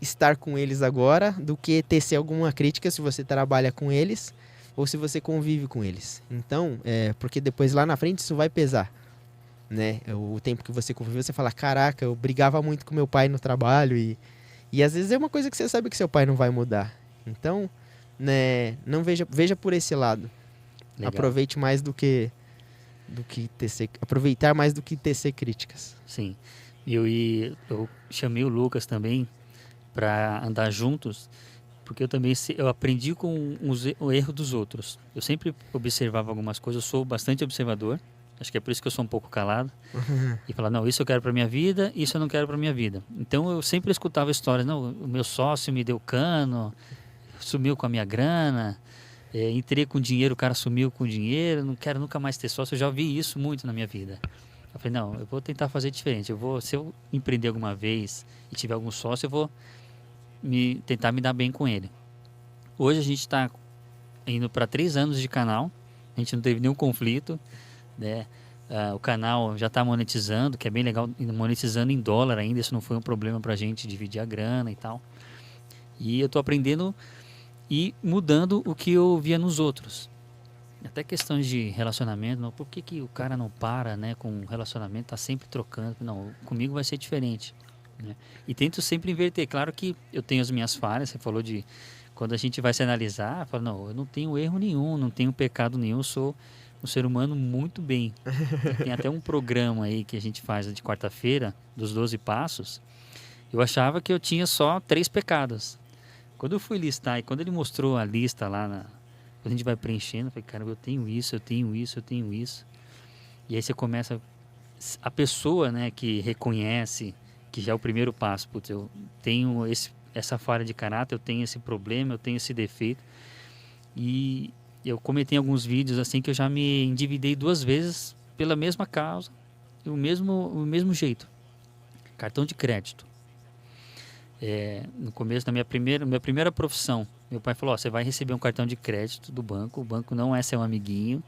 estar com eles agora do que tecer alguma crítica se você trabalha com eles ou se você convive com eles. Então, porque depois lá na frente isso vai pesar, né? O tempo que você conviveu, você fala, caraca, eu brigava muito com meu pai no trabalho e às vezes é uma coisa que você sabe que seu pai não vai mudar. Então, né, não veja por esse lado. Legal. Aproveite mais do que aproveitar mais do que tecer críticas. Sim. Eu chamei o Lucas também para andar juntos, porque eu aprendi com o erro dos outros. Eu sempre observava algumas coisas, eu sou bastante observador, acho que é por isso que eu sou um pouco calado, e falar, não, isso eu quero para minha vida, isso eu não quero para minha vida. Então eu sempre escutava histórias, não, o meu sócio me deu cano, sumiu com a minha grana, entrei com dinheiro, o cara sumiu com dinheiro, não quero nunca mais ter sócio, eu já ouvi isso muito na minha vida. Eu falei, não, eu vou tentar fazer diferente, se eu empreender alguma vez e tiver algum sócio, eu vou tentar me dar bem com ele. Hoje a gente está indo para 3 anos de canal, a gente não teve nenhum conflito, né? O canal já está monetizando, que é bem legal, monetizando em dólar ainda, isso não foi um problema para a gente dividir a grana e tal. E eu estou aprendendo e mudando o que eu via nos outros. Até questões de relacionamento, não, por que o cara não para, né, com um relacionamento, tá sempre trocando? Não, comigo vai ser diferente. Né? E tento sempre inverter. Claro que eu tenho as minhas falhas, você falou de quando a gente vai se analisar, fala, não, eu não tenho erro nenhum, não tenho pecado nenhum, eu sou um ser humano muito bem. Tem até um programa aí que a gente faz de quarta-feira, dos 12 passos, eu achava que eu tinha só 3 pecados. Quando eu fui listar, e quando ele mostrou a lista lá, quando a gente vai preenchendo, eu falei, cara, eu tenho isso, eu tenho isso, eu tenho isso. E aí você começa, a pessoa, né, que reconhece, que já é o primeiro passo, putz, eu tenho essa falha de caráter, eu tenho esse problema, eu tenho esse defeito. E eu comentei alguns vídeos assim que eu já me endividei 2 vezes pela mesma causa, o mesmo jeito. Cartão de crédito. No começo da minha primeira profissão, meu pai falou, você vai receber um cartão de crédito do banco, o banco não é seu amiguinho,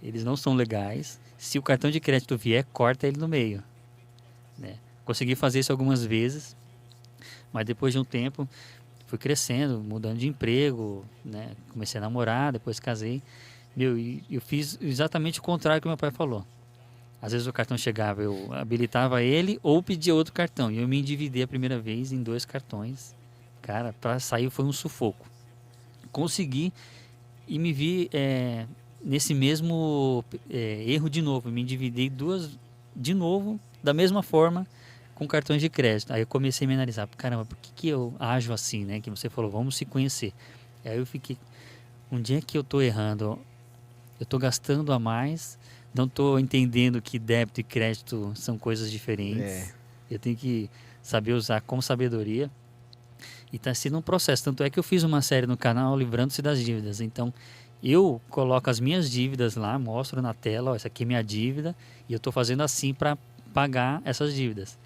eles não são legais, se o cartão de crédito vier, corta ele no meio. Né? Consegui fazer isso algumas vezes, mas depois de um tempo fui crescendo, mudando de emprego, né? Comecei a namorar, depois casei. E eu fiz exatamente o contrário que meu pai falou. Às vezes o cartão chegava, eu habilitava ele ou pedia outro cartão. E eu me endividei a primeira vez em 2 cartões. Cara, para sair foi um sufoco. Consegui e me vi nesse mesmo erro de novo. Eu me endividei de novo, da mesma forma, com cartões de crédito. Aí eu comecei a me analisar, caramba, por que eu ajo assim, né? Que você falou, vamos se conhecer. Aí eu fiquei, onde é que eu estou errando? Eu estou gastando a mais, não estou entendendo que débito e crédito são coisas diferentes. Eu tenho que saber usar com sabedoria. E está sendo um processo. Tanto é que eu fiz uma série no canal Livrando-se das Dívidas. Então, eu coloco as minhas dívidas lá, mostro na tela, ó, essa aqui é minha dívida, e eu estou fazendo assim para pagar essas dívidas.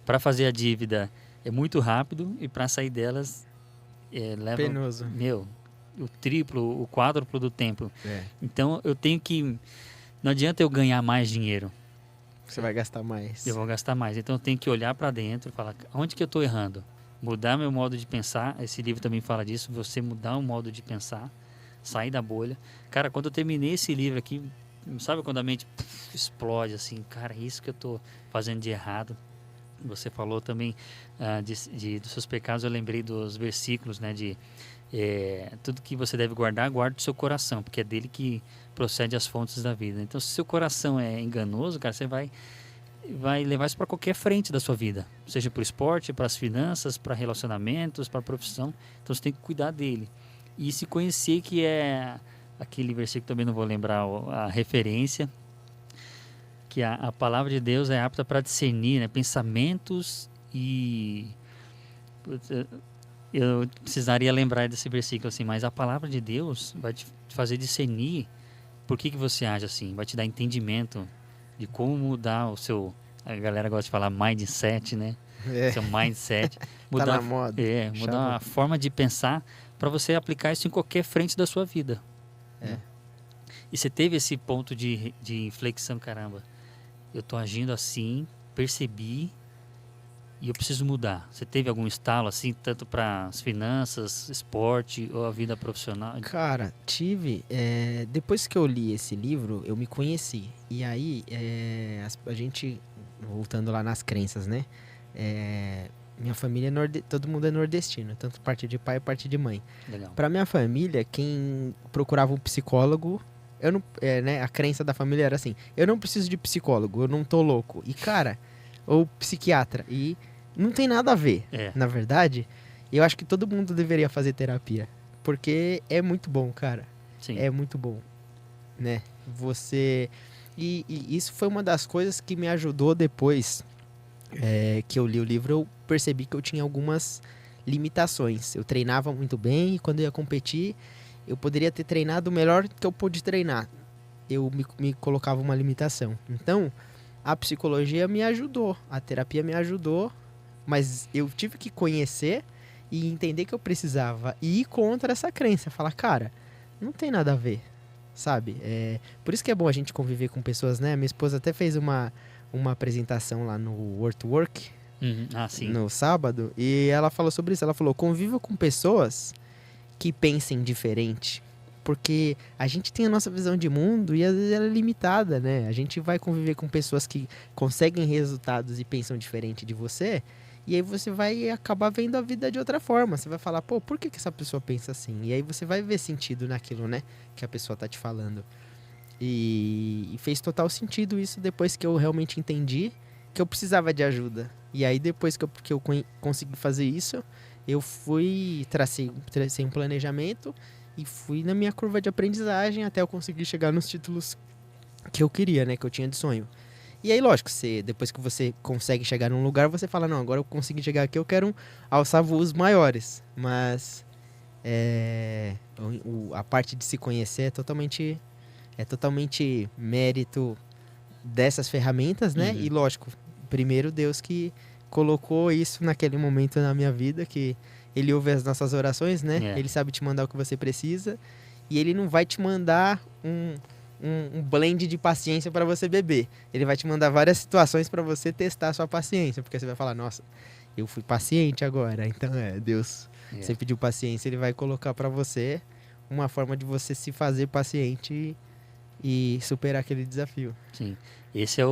Para fazer a dívida é muito rápido e para sair delas leva penoso. O triplo, o quádruplo do tempo. Então eu tenho que, não adianta eu ganhar mais dinheiro. Você vai gastar mais. Eu vou gastar mais. Então eu tenho que olhar para dentro e falar, onde que eu estou errando? Mudar meu modo de pensar. Esse livro também fala disso, você mudar o modo de pensar, sair da bolha. Cara, quando eu terminei esse livro aqui, sabe quando a mente explode assim, cara, é isso que eu tô fazendo de errado. Você falou também dos seus pecados, eu lembrei dos versículos, né, tudo que você deve guardar, guarde o seu coração, porque é dele que procede as fontes da vida. Então, se seu coração é enganoso, cara, você vai levar isso para qualquer frente da sua vida, seja para o esporte, para as finanças, para relacionamentos, para a profissão. Então, você tem que cuidar dele. E se conhecer que é aquele versículo, também não vou lembrar a referência, que a palavra de Deus é apta para discernir, né, pensamentos e... Eu precisaria lembrar desse versículo assim, mas a palavra de Deus vai te fazer discernir por que você age assim, vai te dar entendimento de como mudar o seu... A galera gosta de falar mindset, né? Seu mindset. Mudar, tá na moda. Mudar a forma de pensar para você aplicar isso em qualquer frente da sua vida. Né? E você teve esse ponto de inflexão, caramba. Eu tô agindo assim, percebi e eu preciso mudar. Você teve algum estalo assim, tanto para as finanças, esporte ou a vida profissional? Cara, tive. Depois que eu li esse livro, eu me conheci. E aí, a gente, voltando lá nas crenças, né? Minha família todo mundo é nordestino, tanto parte de pai e parte de mãe. Legal. Pra minha família, quem procurava um psicólogo, eu não, né, a crença da família era assim: eu não preciso de psicólogo, eu não tô louco. E cara, ou psiquiatra. E não tem nada a ver. Na verdade, eu acho que todo mundo deveria fazer terapia. Porque é muito bom, cara. Sim. É muito bom, né? Você... E isso foi uma das coisas que me ajudou depois que eu li o livro. Eu percebi que eu tinha algumas limitações. Eu treinava muito bem e quando eu ia competir, eu poderia ter treinado o melhor que eu pude treinar. Eu me colocava uma limitação. Então, a psicologia me ajudou, a terapia me ajudou, mas eu tive que conhecer e entender que eu precisava ir contra essa crença. Falar, cara, não tem nada a ver, sabe? Por isso que é bom a gente conviver com pessoas, né? Minha esposa até fez uma apresentação lá no World to Work, sim. no sábado, e ela falou sobre isso. Ela falou, conviva com pessoas que pensem diferente. Porque a gente tem a nossa visão de mundo e às vezes ela é limitada, né? A gente vai conviver com pessoas que conseguem resultados e pensam diferente de você, e aí você vai acabar vendo a vida de outra forma. Você vai falar, pô, por que essa pessoa pensa assim? E aí você vai ver sentido naquilo, né? Que a pessoa tá te falando. E fez total sentido isso depois que eu realmente entendi que eu precisava de ajuda. E aí depois que eu consegui fazer isso, eu tracei um planejamento e fui na minha curva de aprendizagem até eu conseguir chegar nos títulos que eu queria, né? Que eu tinha de sonho. E aí, lógico, depois que você consegue chegar num lugar, você fala, não, agora eu consegui chegar aqui, eu quero alçar voos maiores. Mas a parte de se conhecer é totalmente mérito dessas ferramentas, né? E lógico, primeiro Deus que colocou isso naquele momento na minha vida, que Ele ouve as nossas orações, né? Ele sabe te mandar o que você precisa. E Ele não vai te mandar um blend de paciência para você beber. Ele vai te mandar várias situações para você testar a sua paciência. Porque você vai falar, nossa, eu fui paciente agora. Então, Deus, você pediu paciência, Ele vai colocar para você uma forma de você se fazer paciente e superar aquele desafio. Sim. Esse é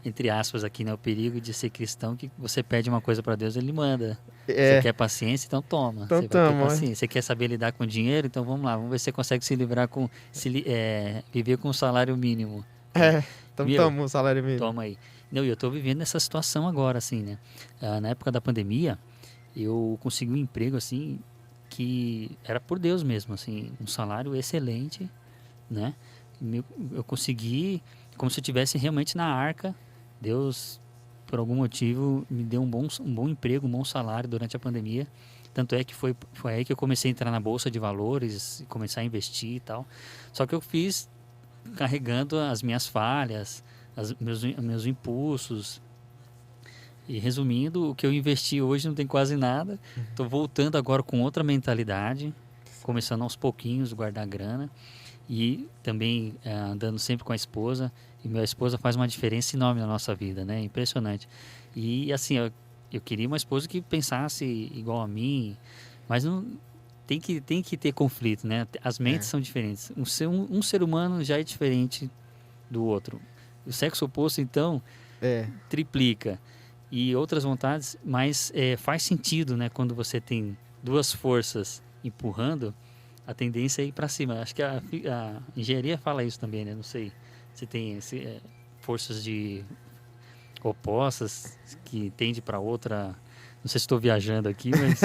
entre aspas aqui, né, o perigo de ser cristão, que você pede uma coisa para Deus, Ele manda. Você quer paciência, então toma. Então você vai ter paciência. Você quer saber lidar com dinheiro, então vamos lá, vamos ver se você consegue se livrar viver com o salário mínimo. Então toma o salário mínimo. Toma aí. Não, eu estou vivendo essa situação agora, assim, né? Na época da pandemia, eu consegui um emprego, assim, que era por Deus mesmo, assim, um salário excelente, né? Eu consegui, como se eu estivesse realmente na arca. Deus, por algum motivo, me deu um bom emprego, um bom salário durante a pandemia. Tanto é que foi aí que eu comecei a entrar na bolsa de valores, começar a investir e tal. Só que eu fiz carregando as minhas falhas, meus impulsos. E resumindo, o que eu investi hoje não tem quase nada. Estou voltando agora com outra mentalidade, começando aos pouquinhos, guardar grana. E também andando sempre com a esposa. E minha esposa faz uma diferença enorme na nossa vida, né? Impressionante. E assim, eu queria uma esposa que pensasse igual a mim, mas tem que ter conflito, né? As mentes são diferentes. Um ser humano já é diferente do outro. O sexo oposto, então, triplica. E outras vontades, mas faz sentido, né? Quando você tem duas forças empurrando, a tendência é ir para cima. Acho que a engenharia fala isso também, né? Não sei se tem forças de opostas que tende para outra. Não sei se estou viajando aqui, mas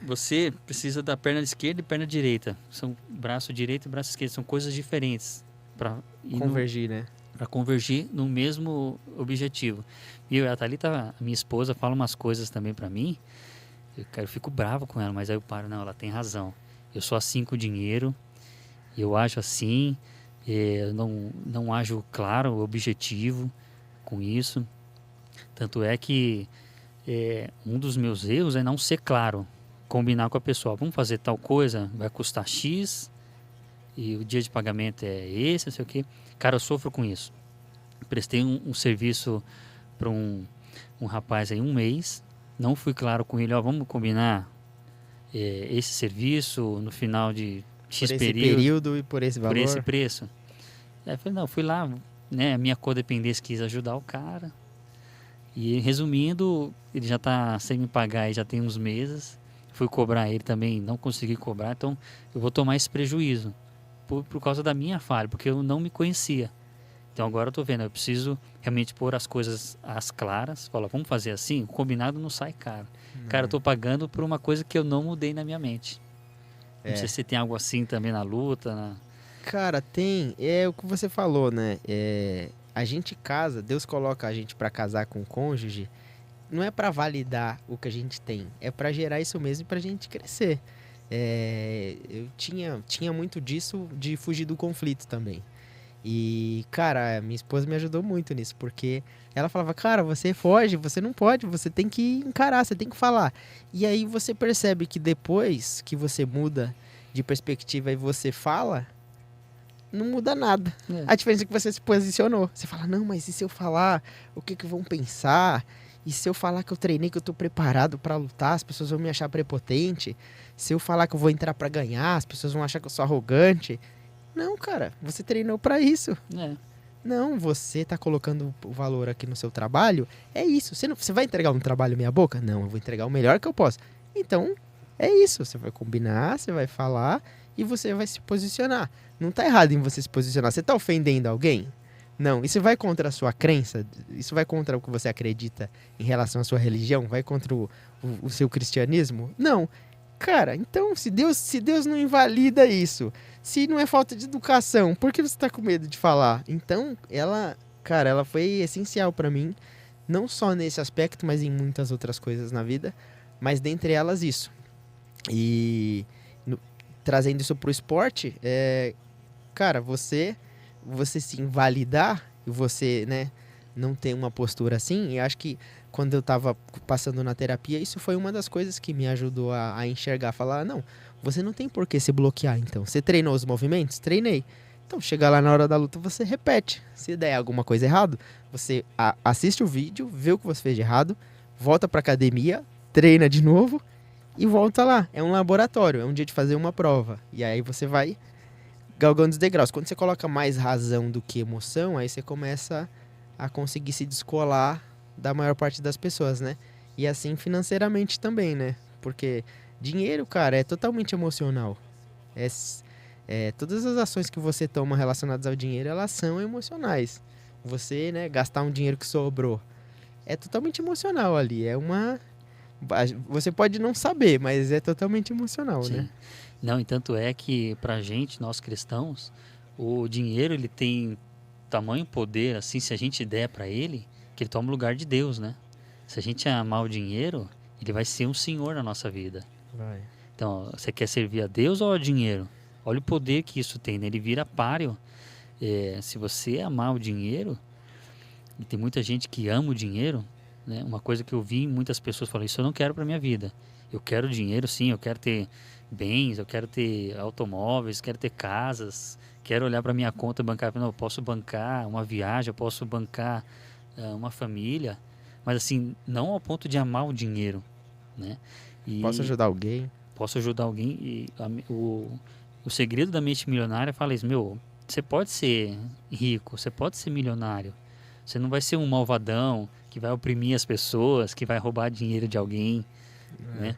você precisa da perna esquerda e perna direita. São braço direito e braço esquerdo, são coisas diferentes para convergir, né? Para convergir no mesmo objetivo. E a Thalita, a minha esposa, fala umas coisas também para mim. Eu fico bravo com ela, mas aí eu paro, não, ela tem razão. Eu sou assim com o dinheiro, eu ajo assim, eu não ajo claro, objetivo com isso. Tanto é que um dos meus erros é não ser claro, combinar com a pessoa, vamos fazer tal coisa, vai custar X, e o dia de pagamento é esse, não sei o quê. Cara, eu sofro com isso. Prestei um serviço para um rapaz aí 1 mês, não fui claro com ele, vamos combinar esse serviço no final de X por esse período e por esse valor. Por esse preço. Aí eu falei, não, fui lá, né, a minha codependência quis ajudar o cara. E resumindo, ele já está sem me pagar aí já tem uns meses. Fui cobrar ele também, não consegui cobrar, então eu vou tomar esse prejuízo por causa da minha falha, porque eu não me conhecia. Então agora eu tô vendo, eu preciso realmente pôr as coisas às claras, falar, vamos fazer assim, o combinado não sai caro. Cara, eu tô pagando por uma coisa que eu não mudei na minha mente. Não sei se você tem algo assim também na luta. Cara, tem, é o que você falou, né? A gente casa, Deus coloca a gente para casar com o cônjuge, não é para validar o que a gente tem, é para gerar isso mesmo e pra gente crescer. Eu tinha muito disso de fugir do conflito também. E, cara, minha esposa me ajudou muito nisso, porque ela falava, cara, você foge, você não pode, você tem que encarar, você tem que falar. E aí você percebe que depois que você muda de perspectiva e você fala, não muda nada. A diferença é que você se posicionou. Você fala, não, mas e se eu falar, o que vão pensar? E se eu falar que eu treinei, que eu tô preparado pra lutar, as pessoas vão me achar prepotente? Se eu falar que eu vou entrar pra ganhar, as pessoas vão achar que eu sou arrogante? Não, cara, você treinou pra isso. Não, você tá colocando o valor aqui no seu trabalho, é isso. Você vai entregar um trabalho meia boca? Não, eu vou entregar o melhor que eu posso. Então, é isso. Você vai combinar, você vai falar e você vai se posicionar. Não tá errado em você se posicionar. Você tá ofendendo alguém? Não. Isso vai contra a sua crença? Isso vai contra o que você acredita em relação à sua religião? Vai contra o seu cristianismo? Não. Cara, então, se Deus não invalida isso, se não é falta de educação, por que você tá com medo de falar? Então, ela foi essencial pra mim, não só nesse aspecto, mas em muitas outras coisas na vida, mas dentre elas isso. E trazendo isso pro esporte, cara, você se invalidar e você, né, não ter uma postura assim, eu acho que quando eu tava passando na terapia, isso foi uma das coisas que me ajudou a enxergar, falar, não, você não tem por que se bloquear, então. Você treinou os movimentos? Treinei. Então, chega lá na hora da luta, você repete. Se der alguma coisa errado, você assiste o vídeo, vê o que você fez de errado, volta pra academia, treina de novo e volta lá. É um laboratório, é um dia de fazer uma prova. E aí você vai galgando os degraus. Quando você coloca mais razão do que emoção, aí você começa a conseguir se descolar da maior parte das pessoas, né? E assim financeiramente também, né? Porque dinheiro, cara, é totalmente emocional. Todas as ações que você toma relacionadas ao dinheiro, elas são emocionais. Você, né, gastar um dinheiro que sobrou, é totalmente emocional ali. Você pode não saber, mas é totalmente emocional, Sim. né? Não, e tanto é que pra gente, nós cristãos, o dinheiro, ele tem tamanho poder, assim, se a gente der pra ele, que ele toma o lugar de Deus, né? Se a gente amar o dinheiro, ele vai ser um senhor na nossa vida. Vai. Então, você quer servir a Deus ou ao dinheiro? Olha o poder que isso tem, né? Ele vira páreo. Se você amar o dinheiro, e tem muita gente que ama o dinheiro, né? Uma coisa que eu vi muitas pessoas falam, isso eu não quero para minha vida. Eu quero dinheiro, sim, eu quero ter bens, eu quero ter automóveis, quero ter casas, quero olhar para minha conta bancária, não, eu posso bancar uma viagem, eu posso bancar uma família, mas assim, não ao ponto de amar o dinheiro. né? Posso ajudar alguém? Posso ajudar alguém. E o segredo da mente milionária fala isso, você pode ser rico, você pode ser milionário. Você não vai ser um malvadão que vai oprimir as pessoas, que vai roubar dinheiro de alguém, né?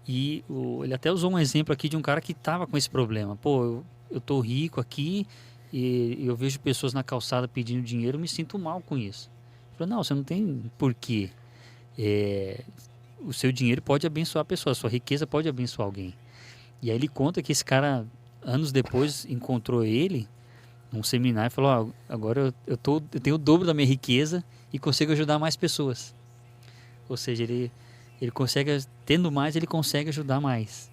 E ele até usou um exemplo aqui de um cara que estava com esse problema. Pô, eu tô rico aqui e eu vejo pessoas na calçada pedindo dinheiro, eu me sinto mal com isso. Ele falou, não, você não tem porquê. O seu dinheiro pode abençoar a pessoa, a sua riqueza pode abençoar alguém. E aí ele conta que esse cara, anos depois, encontrou ele num seminário e falou, agora eu tenho o dobro da minha riqueza e consigo ajudar mais pessoas. Ou seja, ele consegue, tendo mais, ele consegue ajudar mais.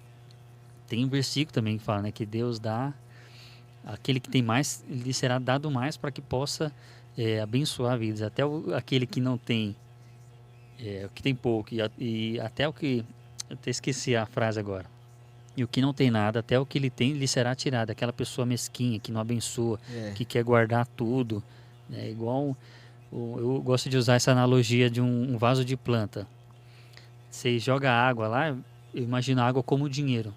Tem um versículo também que fala, né, que Deus dá, aquele que tem mais, lhe será dado mais para que possa abençoar vidas. Até aquele que não tem, o que tem pouco, e até o que, eu até esqueci a frase agora, e o que não tem nada, até o que ele tem lhe será tirado. Aquela pessoa mesquinha, que não abençoa, que quer guardar tudo. É igual, eu gosto de usar essa analogia de um vaso de planta. Você joga água lá, eu imagino a água como dinheiro.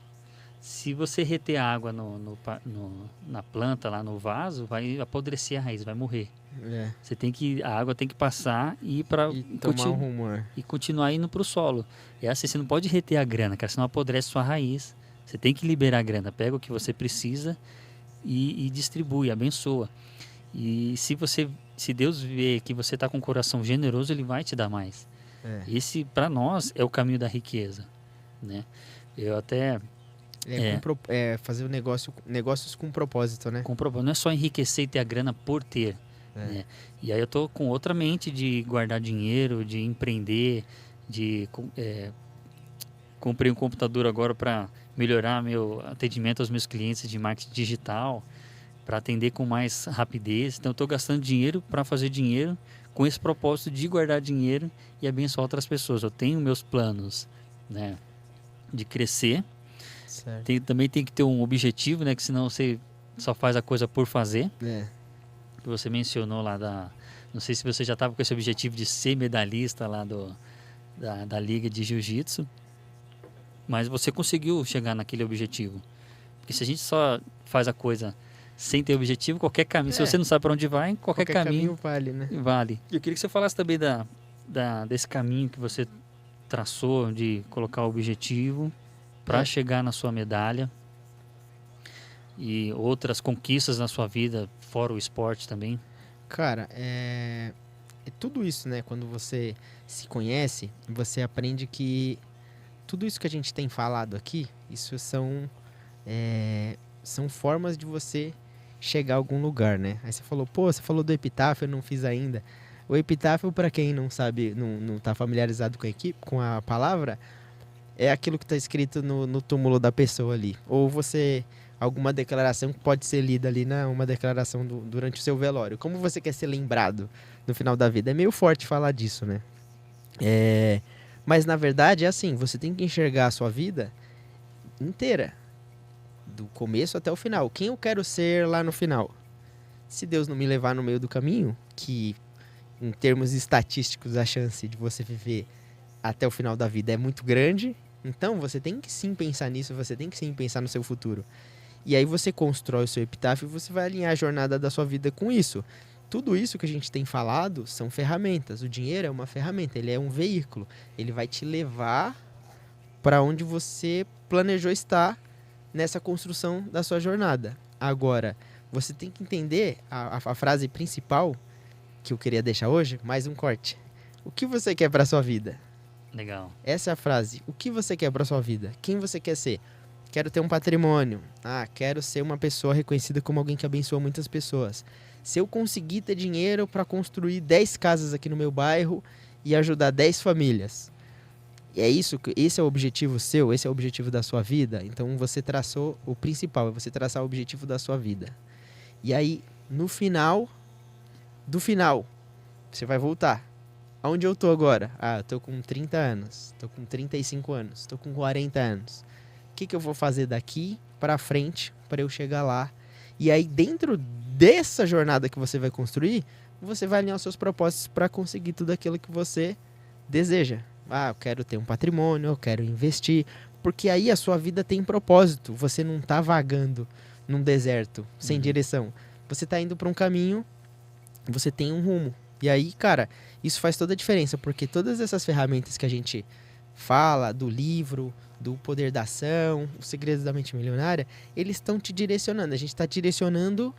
Se você reter a água na planta, lá no vaso, vai apodrecer a raiz, vai morrer. A água tem que passar e tomar um rumo. E continuar indo para o solo. É assim, você não pode reter a grana, cara, senão apodrece sua raiz. Você tem que liberar a grana, pega o que você precisa e distribui, abençoa. E se Deus vê que você está com um coração generoso, Ele vai te dar mais. Esse, para nós, é o caminho da riqueza, né? Eu até... fazer negócios com propósito, né? Com propósito. Não é só enriquecer e ter a grana por ter. Né? E aí eu tô com outra mente de guardar dinheiro, de empreender, comprei um computador agora para melhorar meu atendimento aos meus clientes de marketing digital, para atender com mais rapidez. Então eu estou gastando dinheiro para fazer dinheiro com esse propósito de guardar dinheiro e abençoar outras pessoas. Eu tenho meus planos, né, de crescer. Também tem que ter um objetivo, né, que senão você só faz a coisa por fazer. Que você mencionou lá não sei se você já estava com esse objetivo de ser medalhista lá da Liga de Jiu-Jitsu, mas você conseguiu chegar naquele objetivo. Porque se a gente só faz a coisa sem ter objetivo, qualquer caminho, se você não sabe para onde vai, qualquer caminho vale, né? Vale. Eu queria que você falasse também desse caminho que você traçou de colocar o objetivo para chegar na sua medalha e outras conquistas na sua vida, fora o esporte também. Cara, é tudo isso, né? Quando você se conhece, você aprende que tudo isso que a gente tem falado aqui, isso são formas de você chegar a algum lugar, né? Aí você falou, você falou do epitáfio, eu não fiz ainda. O epitáfio, para quem não sabe, não tá familiarizado com a palavra, é aquilo que está escrito no túmulo da pessoa ali. Ou alguma declaração que pode ser lida ali, uma declaração durante o seu velório. Como você quer ser lembrado no final da vida? É meio forte falar disso, né? Mas na verdade é assim, você tem que enxergar a sua vida inteira, do começo até o final. Quem eu quero ser lá no final? Se Deus não me levar no meio do caminho, que em termos estatísticos a chance de você viver até o final da vida é muito grande, então você tem que sim pensar nisso, você tem que sim pensar no seu futuro. E aí você constrói o seu epitáfio e você vai alinhar a jornada da sua vida com isso. Tudo isso que a gente tem falado são ferramentas. O dinheiro é uma ferramenta, ele é um veículo. Ele vai te levar para onde você planejou estar nessa construção da sua jornada. Agora, você tem que entender a frase principal que eu queria deixar hoje, mais um corte. O que você quer para sua vida? Legal. Essa é a frase. O que você quer para sua vida? Quem você quer ser? Quero ter um patrimônio. Quero ser uma pessoa reconhecida como alguém que abençoa muitas pessoas. Se eu conseguir ter dinheiro para construir 10 casas aqui no meu bairro e ajudar 10 famílias. E é isso, esse é o objetivo seu, esse é o objetivo da sua vida. Então você traçou o principal, é você traçar o objetivo da sua vida. E aí, no final do final, você vai voltar. Aonde eu tô agora? Eu tô com 30 anos, tô com 35 anos, tô com 40 anos. O que eu vou fazer daqui para frente para eu chegar lá? E aí, dentro dessa jornada que você vai construir, você vai alinhar os seus propósitos para conseguir tudo aquilo que você deseja. eu quero ter um patrimônio, eu quero investir. Porque aí a sua vida tem propósito. Você não tá vagando num deserto, sem direção. Você tá indo para um caminho, você tem um rumo. E aí, cara, isso faz toda a diferença, porque todas essas ferramentas que a gente fala, do livro, do poder da ação, os segredos da mente milionária, eles estão te direcionando. A gente está direcionando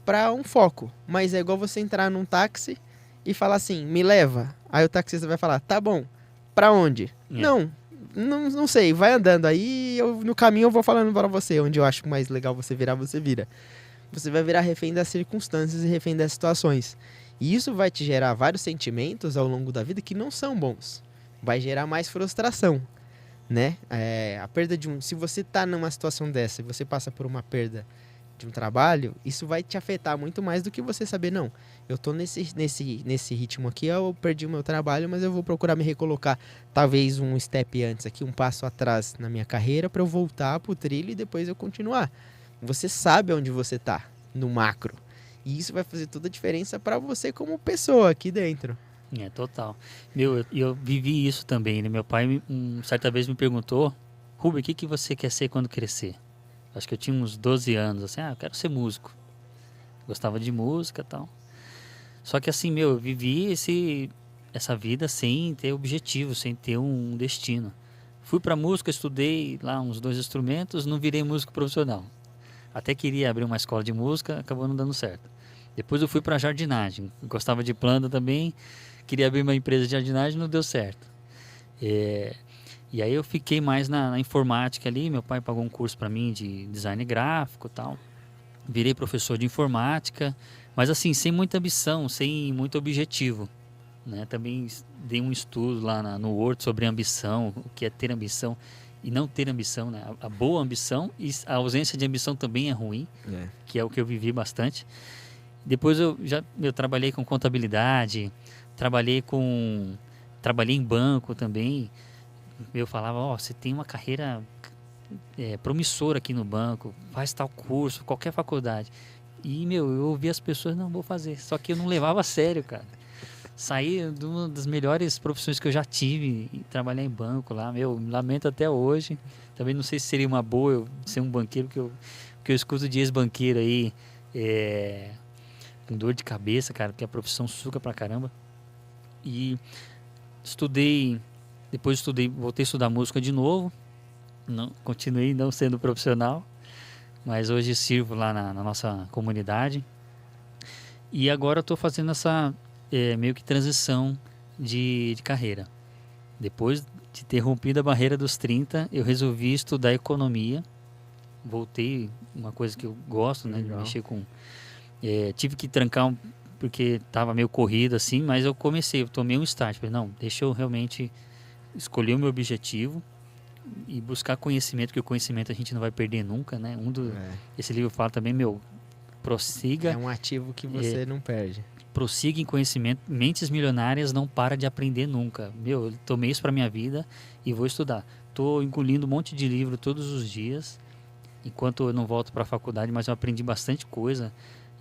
para um foco. Mas é igual você entrar num táxi e falar assim, me leva. Aí o taxista vai falar, tá bom, para onde? Não sei, vai andando. Aí no caminho eu vou falando para você, onde eu acho mais legal você virar, você vira. Você vai virar refém das circunstâncias e refém das situações. E isso vai te gerar vários sentimentos ao longo da vida que não são bons. Vai gerar mais frustração, né? A perda de se você tá numa situação dessa e você passa por uma perda de um trabalho, isso vai te afetar muito mais do que você saber, não, eu tô nesse ritmo aqui, eu perdi o meu trabalho, mas eu vou procurar me recolocar, talvez um step antes aqui, um passo atrás na minha carreira para eu voltar pro trilho e depois eu continuar. Você sabe onde você tá, no macro. E isso vai fazer toda a diferença para você como pessoa aqui dentro. Total. Eu vivi isso também, né? Meu pai, certa vez me perguntou, Rubem, o que você quer ser quando crescer? Acho que eu tinha uns 12 anos, assim, eu quero ser músico. Gostava de música e tal. Só que assim, eu vivi essa vida sem ter objetivo, sem ter um destino. Fui pra música, estudei lá uns 2 instrumentos, não virei músico profissional. Até queria abrir uma escola de música, acabou não dando certo. Depois eu fui pra jardinagem, gostava de planta também, queria abrir uma empresa de jardinagem, não deu certo. E aí eu fiquei mais na informática ali, meu pai pagou um curso para mim de design gráfico e tal. Virei professor de informática, mas assim, sem muita ambição, sem muito objetivo, né? Também dei um estudo lá no Word sobre ambição, o que é ter ambição e não ter ambição, né? A boa ambição e a ausência de ambição também é ruim, que é o que eu vivi bastante. Depois eu trabalhei com contabilidade, trabalhei em banco também. Eu falava, você tem uma carreira promissora aqui no banco, faz tal curso, qualquer faculdade. E, eu ouvi as pessoas, não, vou fazer. Só que eu não levava a sério, cara. Saí de uma das melhores profissões que eu já tive, e trabalhar em banco lá, lamento até hoje. Também não sei se seria uma boa eu ser um banqueiro, que eu escuto de ex-banqueiro aí, com dor de cabeça, cara, porque a profissão suga pra caramba. E depois voltei a estudar música de novo, continuei não sendo profissional, mas hoje sirvo lá na nossa comunidade. E agora estou fazendo essa meio que transição de carreira. Depois de ter rompido a barreira dos 30, eu resolvi estudar economia. Voltei, uma coisa que eu gosto, né, de mexer com... tive que trancar porque estava meio corrido assim, mas eu tomei um start. Falei, não, deixa eu realmente escolher o meu objetivo e buscar conhecimento, porque o conhecimento a gente não vai perder nunca, né? Esse livro fala também, prossiga. É um ativo que você não perde. Prossiga em conhecimento. Mentes milionárias não para de aprender nunca. Eu tomei isso para minha vida e vou estudar. Estou engolindo um monte de livro todos os dias, enquanto eu não volto para a faculdade, mas eu aprendi bastante coisa.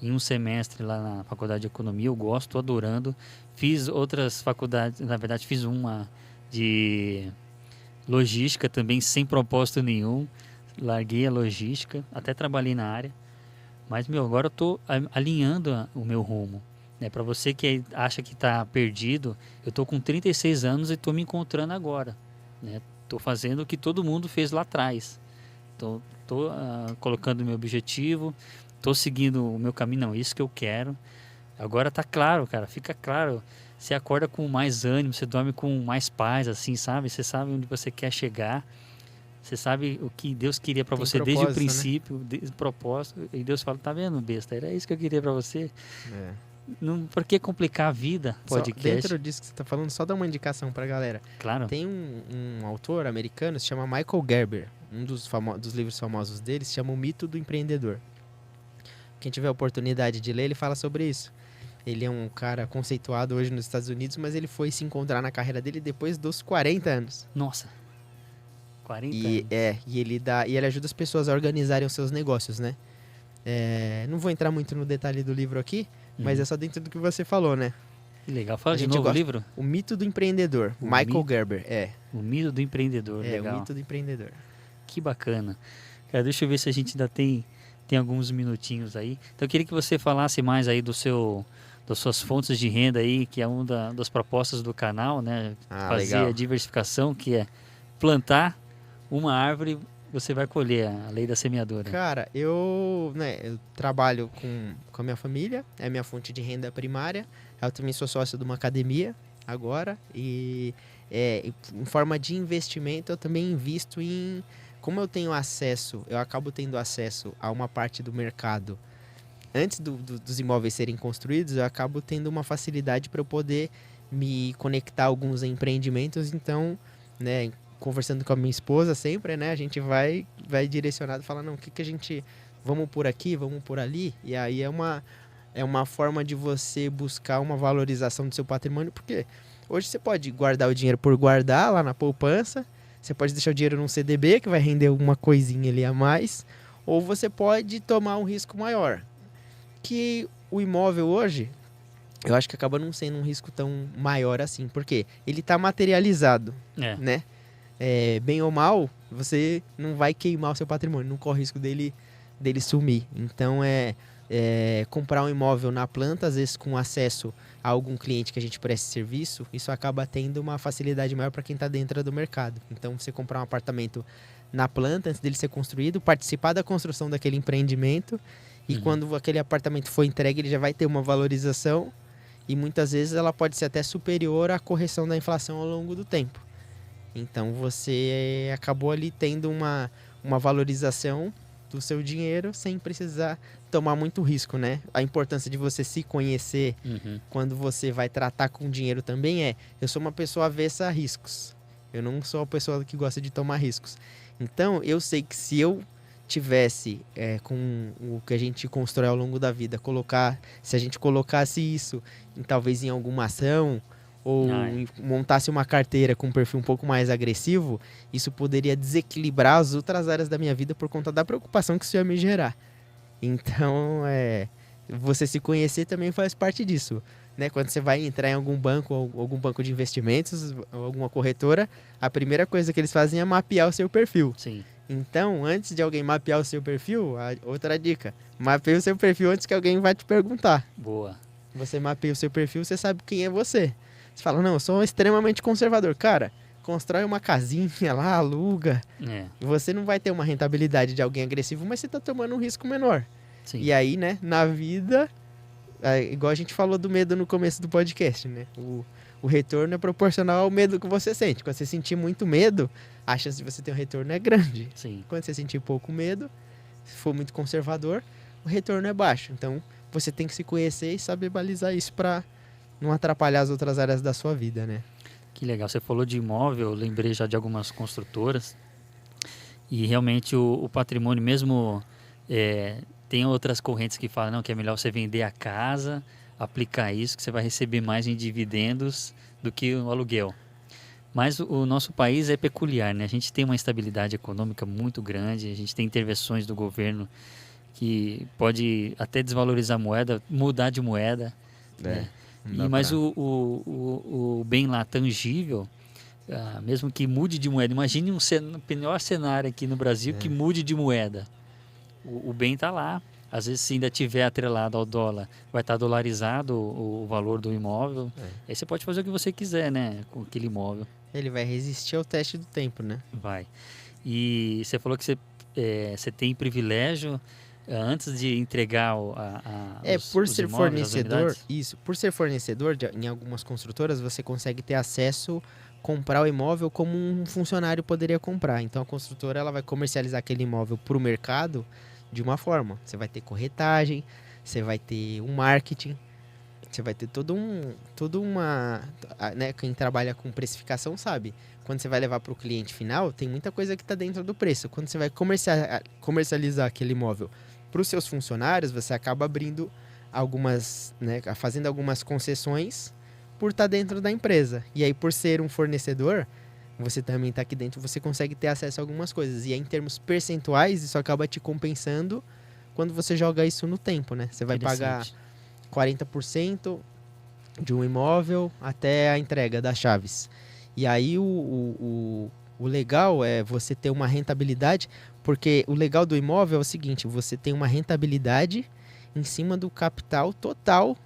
Em um semestre lá na faculdade de economia, eu gosto, estou adorando. Fiz outras faculdades, na verdade fiz uma de logística também, sem propósito nenhum. Larguei a logística, até trabalhei na área. Mas, agora eu estou alinhando o meu rumo. Para você que acha que está perdido, eu estou com 36 anos e estou me encontrando agora. Estou fazendo o que todo mundo fez lá atrás. Estou colocando o meu objetivo, estou seguindo o meu caminho, não, isso que eu quero. Agora tá claro, cara, fica claro. Você acorda com mais ânimo, você dorme com mais paz, assim, sabe? Você sabe onde você quer chegar. Você sabe o que Deus queria para você desde o princípio, né? Propósito. E Deus fala, tá vendo, besta? Era isso que eu queria para você. Não, por que complicar a vida? Podcast. Dentro disso que você tá falando, só dá uma indicação pra galera. Claro. Tem um autor americano, se chama Michael Gerber. Um dos livros famosos dele se chama O Mito do Empreendedor. Quem tiver a oportunidade de ler, ele fala sobre isso. Ele é um cara conceituado hoje nos Estados Unidos, mas ele foi se encontrar na carreira dele depois dos 40 anos. Nossa, 40 anos. E ele ajuda as pessoas a organizarem os seus negócios, né? Não vou entrar muito no detalhe do livro aqui, mas é só dentro do que você falou, né? Que legal. Fala A de gente novo o gosta- livro. O Mito do Empreendedor, O Michael Mito- Gerber. O Mito do Empreendedor. O Legal. Mito do Empreendedor. Que bacana. Cara, deixa eu ver se a gente ainda tem alguns minutinhos aí. Então eu queria que você falasse mais aí das suas fontes de renda aí, que é uma das propostas do canal, né? Fazer Legal. a diversificação, que é plantar uma árvore, você vai colher, a lei da semeadura. Cara, eu trabalho com a minha família, é a minha fonte de renda primária. Eu também sou sócio de uma academia agora e em forma de investimento eu também invisto em... Como eu acabo tendo acesso a uma parte do mercado antes dos imóveis serem construídos, eu acabo tendo uma facilidade para eu poder me conectar a alguns empreendimentos. Então, né, conversando com a minha esposa sempre, né, a gente vai direcionado, fala, não, o que a gente... Vamos por aqui, vamos por ali. E aí é uma forma de você buscar uma valorização do seu patrimônio, porque hoje você pode guardar o dinheiro por guardar lá na poupança, você pode deixar o dinheiro num CDB, que vai render alguma coisinha ali a mais, ou você pode tomar um risco maior. Que o imóvel hoje, eu acho que acaba não sendo um risco tão maior assim, porque ele está materializado, né? Bem ou mal, você não vai queimar o seu patrimônio, não corre risco dele sumir. Então, comprar um imóvel na planta, às vezes com acesso a algum cliente que a gente preste serviço, isso acaba tendo uma facilidade maior para quem está dentro do mercado. Então, você comprar um apartamento na planta, antes dele ser construído, participar da construção daquele empreendimento, e quando aquele apartamento for entregue, ele já vai ter uma valorização, e muitas vezes ela pode ser até superior à correção da inflação ao longo do tempo. Então, você acabou ali tendo uma valorização do seu dinheiro sem precisar tomar muito risco, né? A importância de você se conhecer quando você vai tratar com dinheiro também eu sou uma pessoa avessa a riscos. Eu não sou uma pessoa que gosta de tomar riscos. Então, eu sei que se eu tivesse com o que a gente constrói ao longo da vida, se a gente colocasse isso talvez em alguma ação, ou montasse uma carteira com um perfil um pouco mais agressivo, isso poderia desequilibrar as outras áreas da minha vida por conta da preocupação que isso ia me gerar. Então, você se conhecer também faz parte disso, né? Quando você vai entrar em algum banco, ou algum banco de investimentos, ou alguma corretora, a primeira coisa que eles fazem é mapear o seu perfil. Sim. Então, antes de alguém mapear o seu perfil, outra dica, mapeie o seu perfil antes que alguém vai te perguntar. Boa. Você mapeia o seu perfil, você sabe quem é você. Você fala, não, eu sou extremamente conservador. Cara, constrói uma casinha lá, aluga. Você não vai ter uma rentabilidade de alguém agressivo, mas você está tomando um risco menor. Sim. E aí, né, na vida, igual a gente falou do medo no começo do podcast, né? O retorno é proporcional ao medo que você sente. Quando você sentir muito medo, a chance de você ter um retorno é grande. Sim. Quando você sentir pouco medo, se for muito conservador, o retorno é baixo. Então, você tem que se conhecer e saber balizar isso para não atrapalhar as outras áreas da sua vida, né? Que legal. Você falou de imóvel, eu lembrei já de algumas construtoras. E realmente o patrimônio mesmo... tem outras correntes que falam não, que é melhor você vender a casa, aplicar isso, que você vai receber mais em dividendos do que o aluguel. Mas o nosso país é peculiar, né? A gente tem uma instabilidade econômica muito grande, a gente tem intervenções do governo que pode até desvalorizar a moeda, mudar de moeda, né? Mas o bem lá tangível, mesmo que mude de moeda, imagine um pior cenário aqui no Brasil que mude de moeda. O bem está lá. Às vezes, se ainda tiver atrelado ao dólar, vai estar dolarizado o valor do imóvel. Aí você pode fazer o que você quiser, né, com aquele imóvel. Ele vai resistir ao teste do tempo, né? Vai. E você falou que você tem privilégio antes de entregar por ser imóveis, fornecedor, por ser fornecedor em algumas construtoras, você consegue ter acesso, comprar o imóvel como um funcionário poderia comprar. Então a construtora ela vai comercializar aquele imóvel para o mercado de uma forma. Você vai ter corretagem, você vai ter um marketing, você vai ter toda uma... Né, quem trabalha com precificação sabe. Quando você vai levar para o cliente final, tem muita coisa que está dentro do preço. Quando você vai comercializar aquele imóvel para os seus funcionários, você acaba abrindo algumas, né, fazendo algumas concessões por estar dentro da empresa. E aí, por ser um fornecedor, você também está aqui dentro, você consegue ter acesso a algumas coisas. E aí, em termos percentuais, isso acaba te compensando quando você joga isso no tempo, né? Você vai pagar 40%, de um imóvel até a entrega das chaves. E aí o legal é você ter uma rentabilidade, porque o legal do imóvel é o seguinte, você tem uma rentabilidade em cima do capital total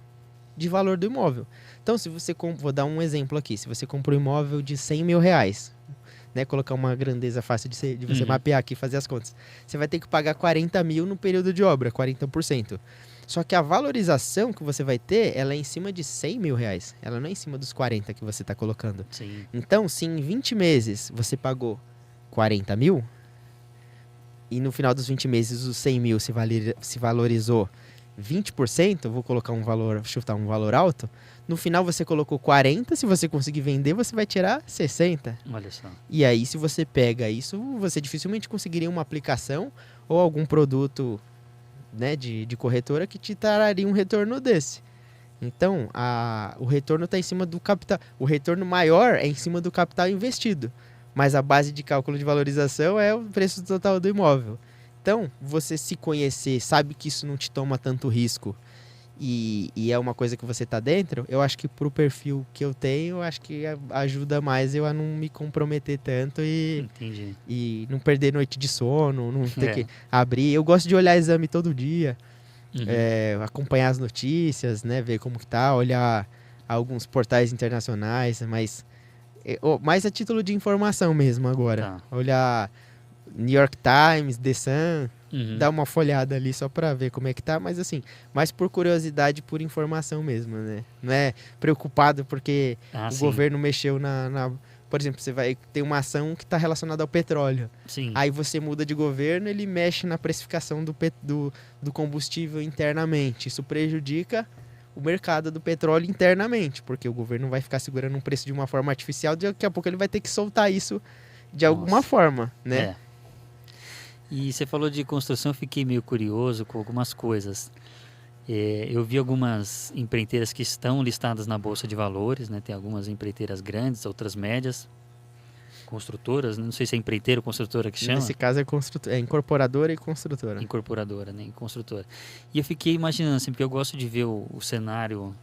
de valor do imóvel. Então, se você vou dar um exemplo aqui, se você comprou um imóvel de 100 mil reais, né, colocar uma grandeza fácil de você mapear aqui e fazer as contas, você vai ter que pagar 40 mil no período de obra, 40%. Só que a valorização que você vai ter, ela é em cima de 100 mil reais, ela não é em cima dos 40 que você está colocando. Sim. Então, se em 20 meses você pagou 40 mil, e no final dos 20 meses os 100 mil se valorizou 20%, vou colocar um valor, chutar um valor alto, no final você colocou 40, se você conseguir vender, você vai tirar 60. Olha só. E aí, se você pega isso, você dificilmente conseguiria uma aplicação ou algum produto, né, de corretora que te traria um retorno desse. Então, o retorno está em cima do capital. O retorno maior é em cima do capital investido. Mas a base de cálculo de valorização é o preço total do imóvel. Então, você se conhecer, sabe que isso não te toma tanto risco e é uma coisa que você está dentro, eu acho que pro perfil que eu tenho, eu acho que ajuda mais eu a não me comprometer tanto Entendi. e não perder noite de sono, não ter que abrir. Eu gosto de olhar exame todo dia, acompanhar as notícias, né, ver como que tá, olhar alguns portais internacionais, mas mais a título de informação mesmo agora. Tá. Olhar New York Times, The Sun, dar uma folhada ali só pra ver como é que tá, mas assim, mais por curiosidade, por informação mesmo, né? Não é preocupado porque o governo mexeu Por exemplo, você vai ter uma ação que está relacionada ao petróleo. Sim. Aí você muda de governo, ele mexe na precificação do combustível internamente. Isso prejudica o mercado do petróleo internamente, porque o governo vai ficar segurando um preço de uma forma artificial, daqui a pouco ele vai ter que soltar isso de alguma forma, né? E você falou de construção, eu fiquei meio curioso com algumas coisas. Eu vi algumas empreiteiras que estão listadas na Bolsa de Valores, né? Tem algumas empreiteiras grandes, outras médias, construtoras, né? Não sei se é empreiteira ou construtora que chama. Nesse caso é incorporadora e construtora. Incorporadora, né? E construtora. E eu fiquei imaginando, assim, porque eu gosto de ver o cenário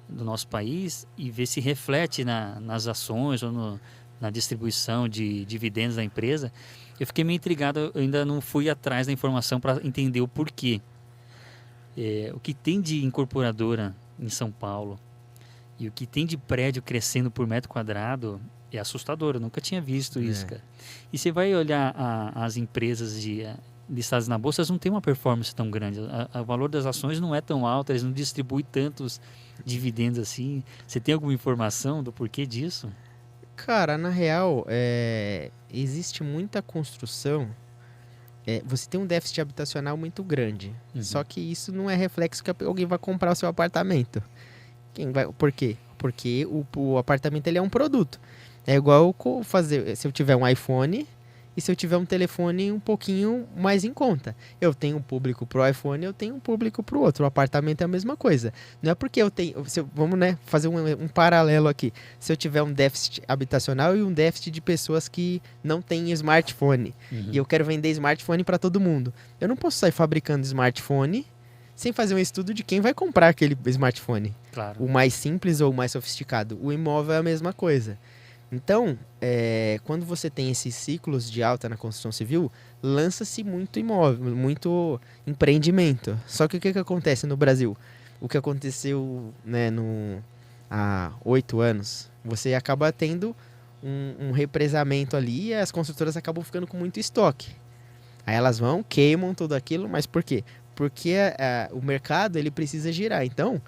do nosso país e ver se reflete nas ações ou na distribuição de dividendos da empresa. Eu fiquei meio intrigado, eu ainda não fui atrás da informação para entender o porquê. O que tem de incorporadora em São Paulo e o que tem de prédio crescendo por metro quadrado é assustador, eu nunca tinha visto isso, cara. E você vai olhar as empresas listadas na bolsa, elas não têm uma performance tão grande, o valor das ações não é tão alto, eles não distribuem tantos dividendos assim. Você tem alguma informação do porquê disso? Cara, na real, existe muita construção. Você tem um déficit habitacional muito grande. Só que isso não é reflexo que alguém vai comprar o seu apartamento. Por quê? Porque o apartamento ele é um produto. É igual se eu tiver um iPhone e se eu tiver um telefone um pouquinho mais em conta. Eu tenho um público pro iPhone, eu tenho um público pro outro. O apartamento é a mesma coisa. Não é porque eu tenho... vamos, né, fazer um paralelo aqui. Se eu tiver um déficit habitacional e um déficit de pessoas que não têm smartphone, e eu quero vender smartphone para todo mundo, eu não posso sair fabricando smartphone sem fazer um estudo de quem vai comprar aquele smartphone. Claro. O mais simples ou o mais sofisticado. O imóvel é a mesma coisa. Então, quando você tem esses ciclos de alta na construção civil, lança-se muito imóvel, muito empreendimento. Só que o que acontece no Brasil? O que aconteceu, né, há 8 anos, você acaba tendo um represamento ali e as construtoras acabam ficando com muito estoque. Aí elas vão, queimam tudo aquilo, mas por quê? Porque o mercado ele precisa girar. Então,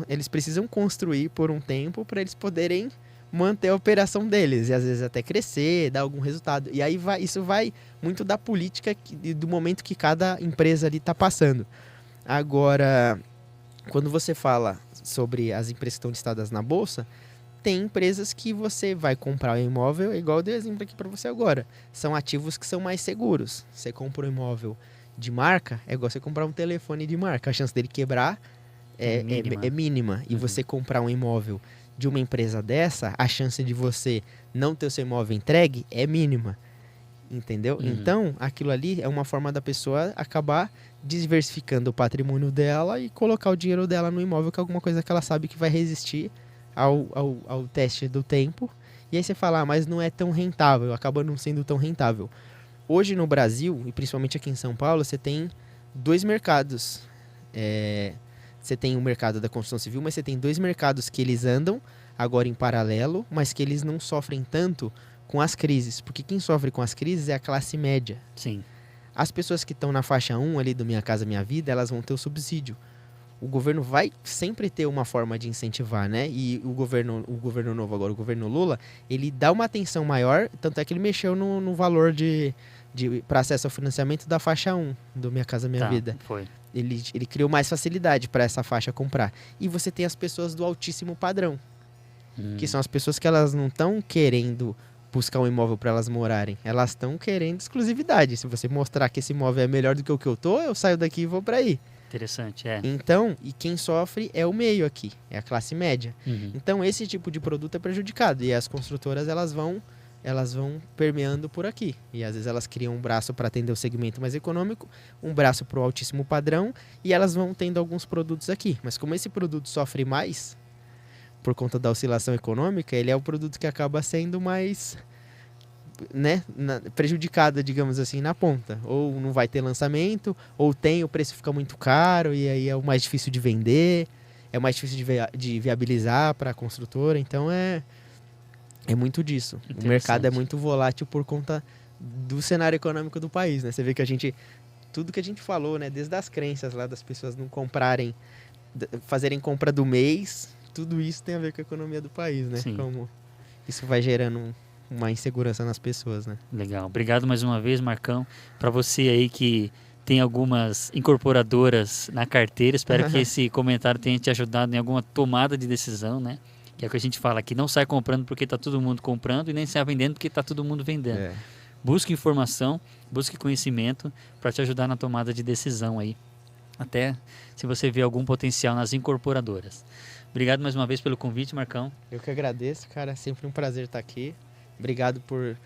eles precisam construir por um tempo para eles poderem manter a operação deles e às vezes até crescer, dar algum resultado. E aí isso vai muito da política e do momento que cada empresa ali está passando. Agora, quando você fala sobre as empresas que estão listadas na bolsa, tem empresas que você vai comprar um imóvel, igual eu dei exemplo aqui para você agora. São ativos que são mais seguros. Você compra um imóvel de marca, é igual você comprar um telefone de marca. A chance dele quebrar é mínima. E você comprar um imóvel de uma empresa dessa, a chance de você não ter o seu imóvel entregue é mínima. Entendeu? Uhum. Então, aquilo ali é uma forma da pessoa acabar diversificando o patrimônio dela e colocar o dinheiro dela no imóvel, que é alguma coisa que ela sabe que vai resistir ao teste do tempo. E aí você fala, mas não é tão rentável, acaba não sendo tão rentável. Hoje no Brasil, e principalmente aqui em São Paulo, você tem dois mercados. Você tem o mercado da construção civil, mas você tem dois mercados que eles andam agora em paralelo, mas que eles não sofrem tanto com as crises. Porque quem sofre com as crises é a classe média. Sim. As pessoas que estão na faixa 1 ali do Minha Casa Minha Vida, elas vão ter o subsídio. O governo vai sempre ter uma forma de incentivar, né? E o governo novo agora, o governo Lula, ele dá uma atenção maior, tanto é que ele mexeu no valor para acesso ao financiamento da faixa 1 do Minha Casa Minha Vida. Foi. Ele criou mais facilidade para essa faixa comprar. E você tem as pessoas do altíssimo padrão, que são as pessoas que elas não estão querendo buscar um imóvel para elas morarem. Elas estão querendo exclusividade. Se você mostrar que esse imóvel é melhor do que o que eu tô, eu saio daqui e vou para aí. Interessante, Então, e quem sofre é o meio aqui, é a classe média. Uhum. Então, esse tipo de produto é prejudicado. E as construtoras, elas vão permeando por aqui. E às vezes elas criam um braço para atender o segmento mais econômico, um braço para o altíssimo padrão, e elas vão tendo alguns produtos aqui. Mas como esse produto sofre mais por conta da oscilação econômica, ele é o produto que acaba sendo mais, né, prejudicado, digamos assim, na ponta. Ou não vai ter lançamento, ou tem, o preço fica muito caro, e aí é o mais difícil de vender, é o mais difícil de viabilizar para a construtora. Então é muito disso. O mercado é muito volátil por conta do cenário econômico do país, né? Você vê que tudo que a gente falou, né, desde as crenças lá das pessoas não comprarem, fazerem compra do mês, tudo isso tem a ver com a economia do país, né? Sim. Como isso vai gerando uma insegurança nas pessoas, né? Legal. Obrigado mais uma vez, Marcão. Para você aí que tem algumas incorporadoras na carteira, espero que esse comentário tenha te ajudado em alguma tomada de decisão, né? Que é o que a gente fala aqui, não sai comprando porque está todo mundo comprando e nem sai vendendo porque está todo mundo vendendo. Busque informação, busque conhecimento para te ajudar na tomada de decisão aí, até se você vê algum potencial nas incorporadoras. Obrigado mais uma vez pelo convite, Marcão. Eu que agradeço, cara, é sempre um prazer estar aqui. Obrigado por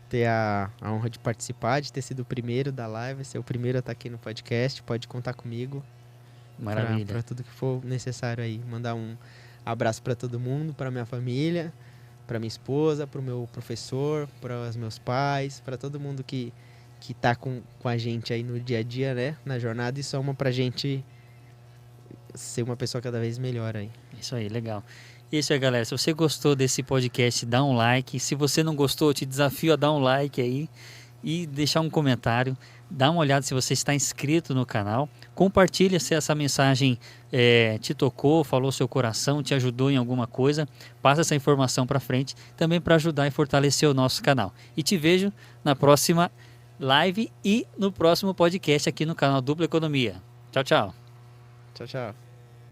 ter a honra de participar, de ter sido o primeiro da live, ser o primeiro a estar aqui no podcast. Pode contar comigo. Maravilha. Para tudo que for necessário aí. Mandar um abraço para todo mundo, para minha família, para minha esposa, para o meu professor, para os meus pais, para todo mundo que tá com a gente aí no dia a dia, né? Na jornada, e soma pra gente ser uma pessoa cada vez melhor aí. Isso aí, legal. Isso aí, galera. Se você gostou desse podcast, dá um like. Se você não gostou, eu te desafio a dar um like aí e deixar um comentário. Dá uma olhada se você está inscrito no canal. Compartilha se essa mensagem te tocou, falou seu coração, te ajudou em alguma coisa. Passa essa informação para frente, também para ajudar e fortalecer o nosso canal. E te vejo na próxima live e no próximo podcast aqui no canal Dupla Economia. Tchau, tchau. Tchau, tchau.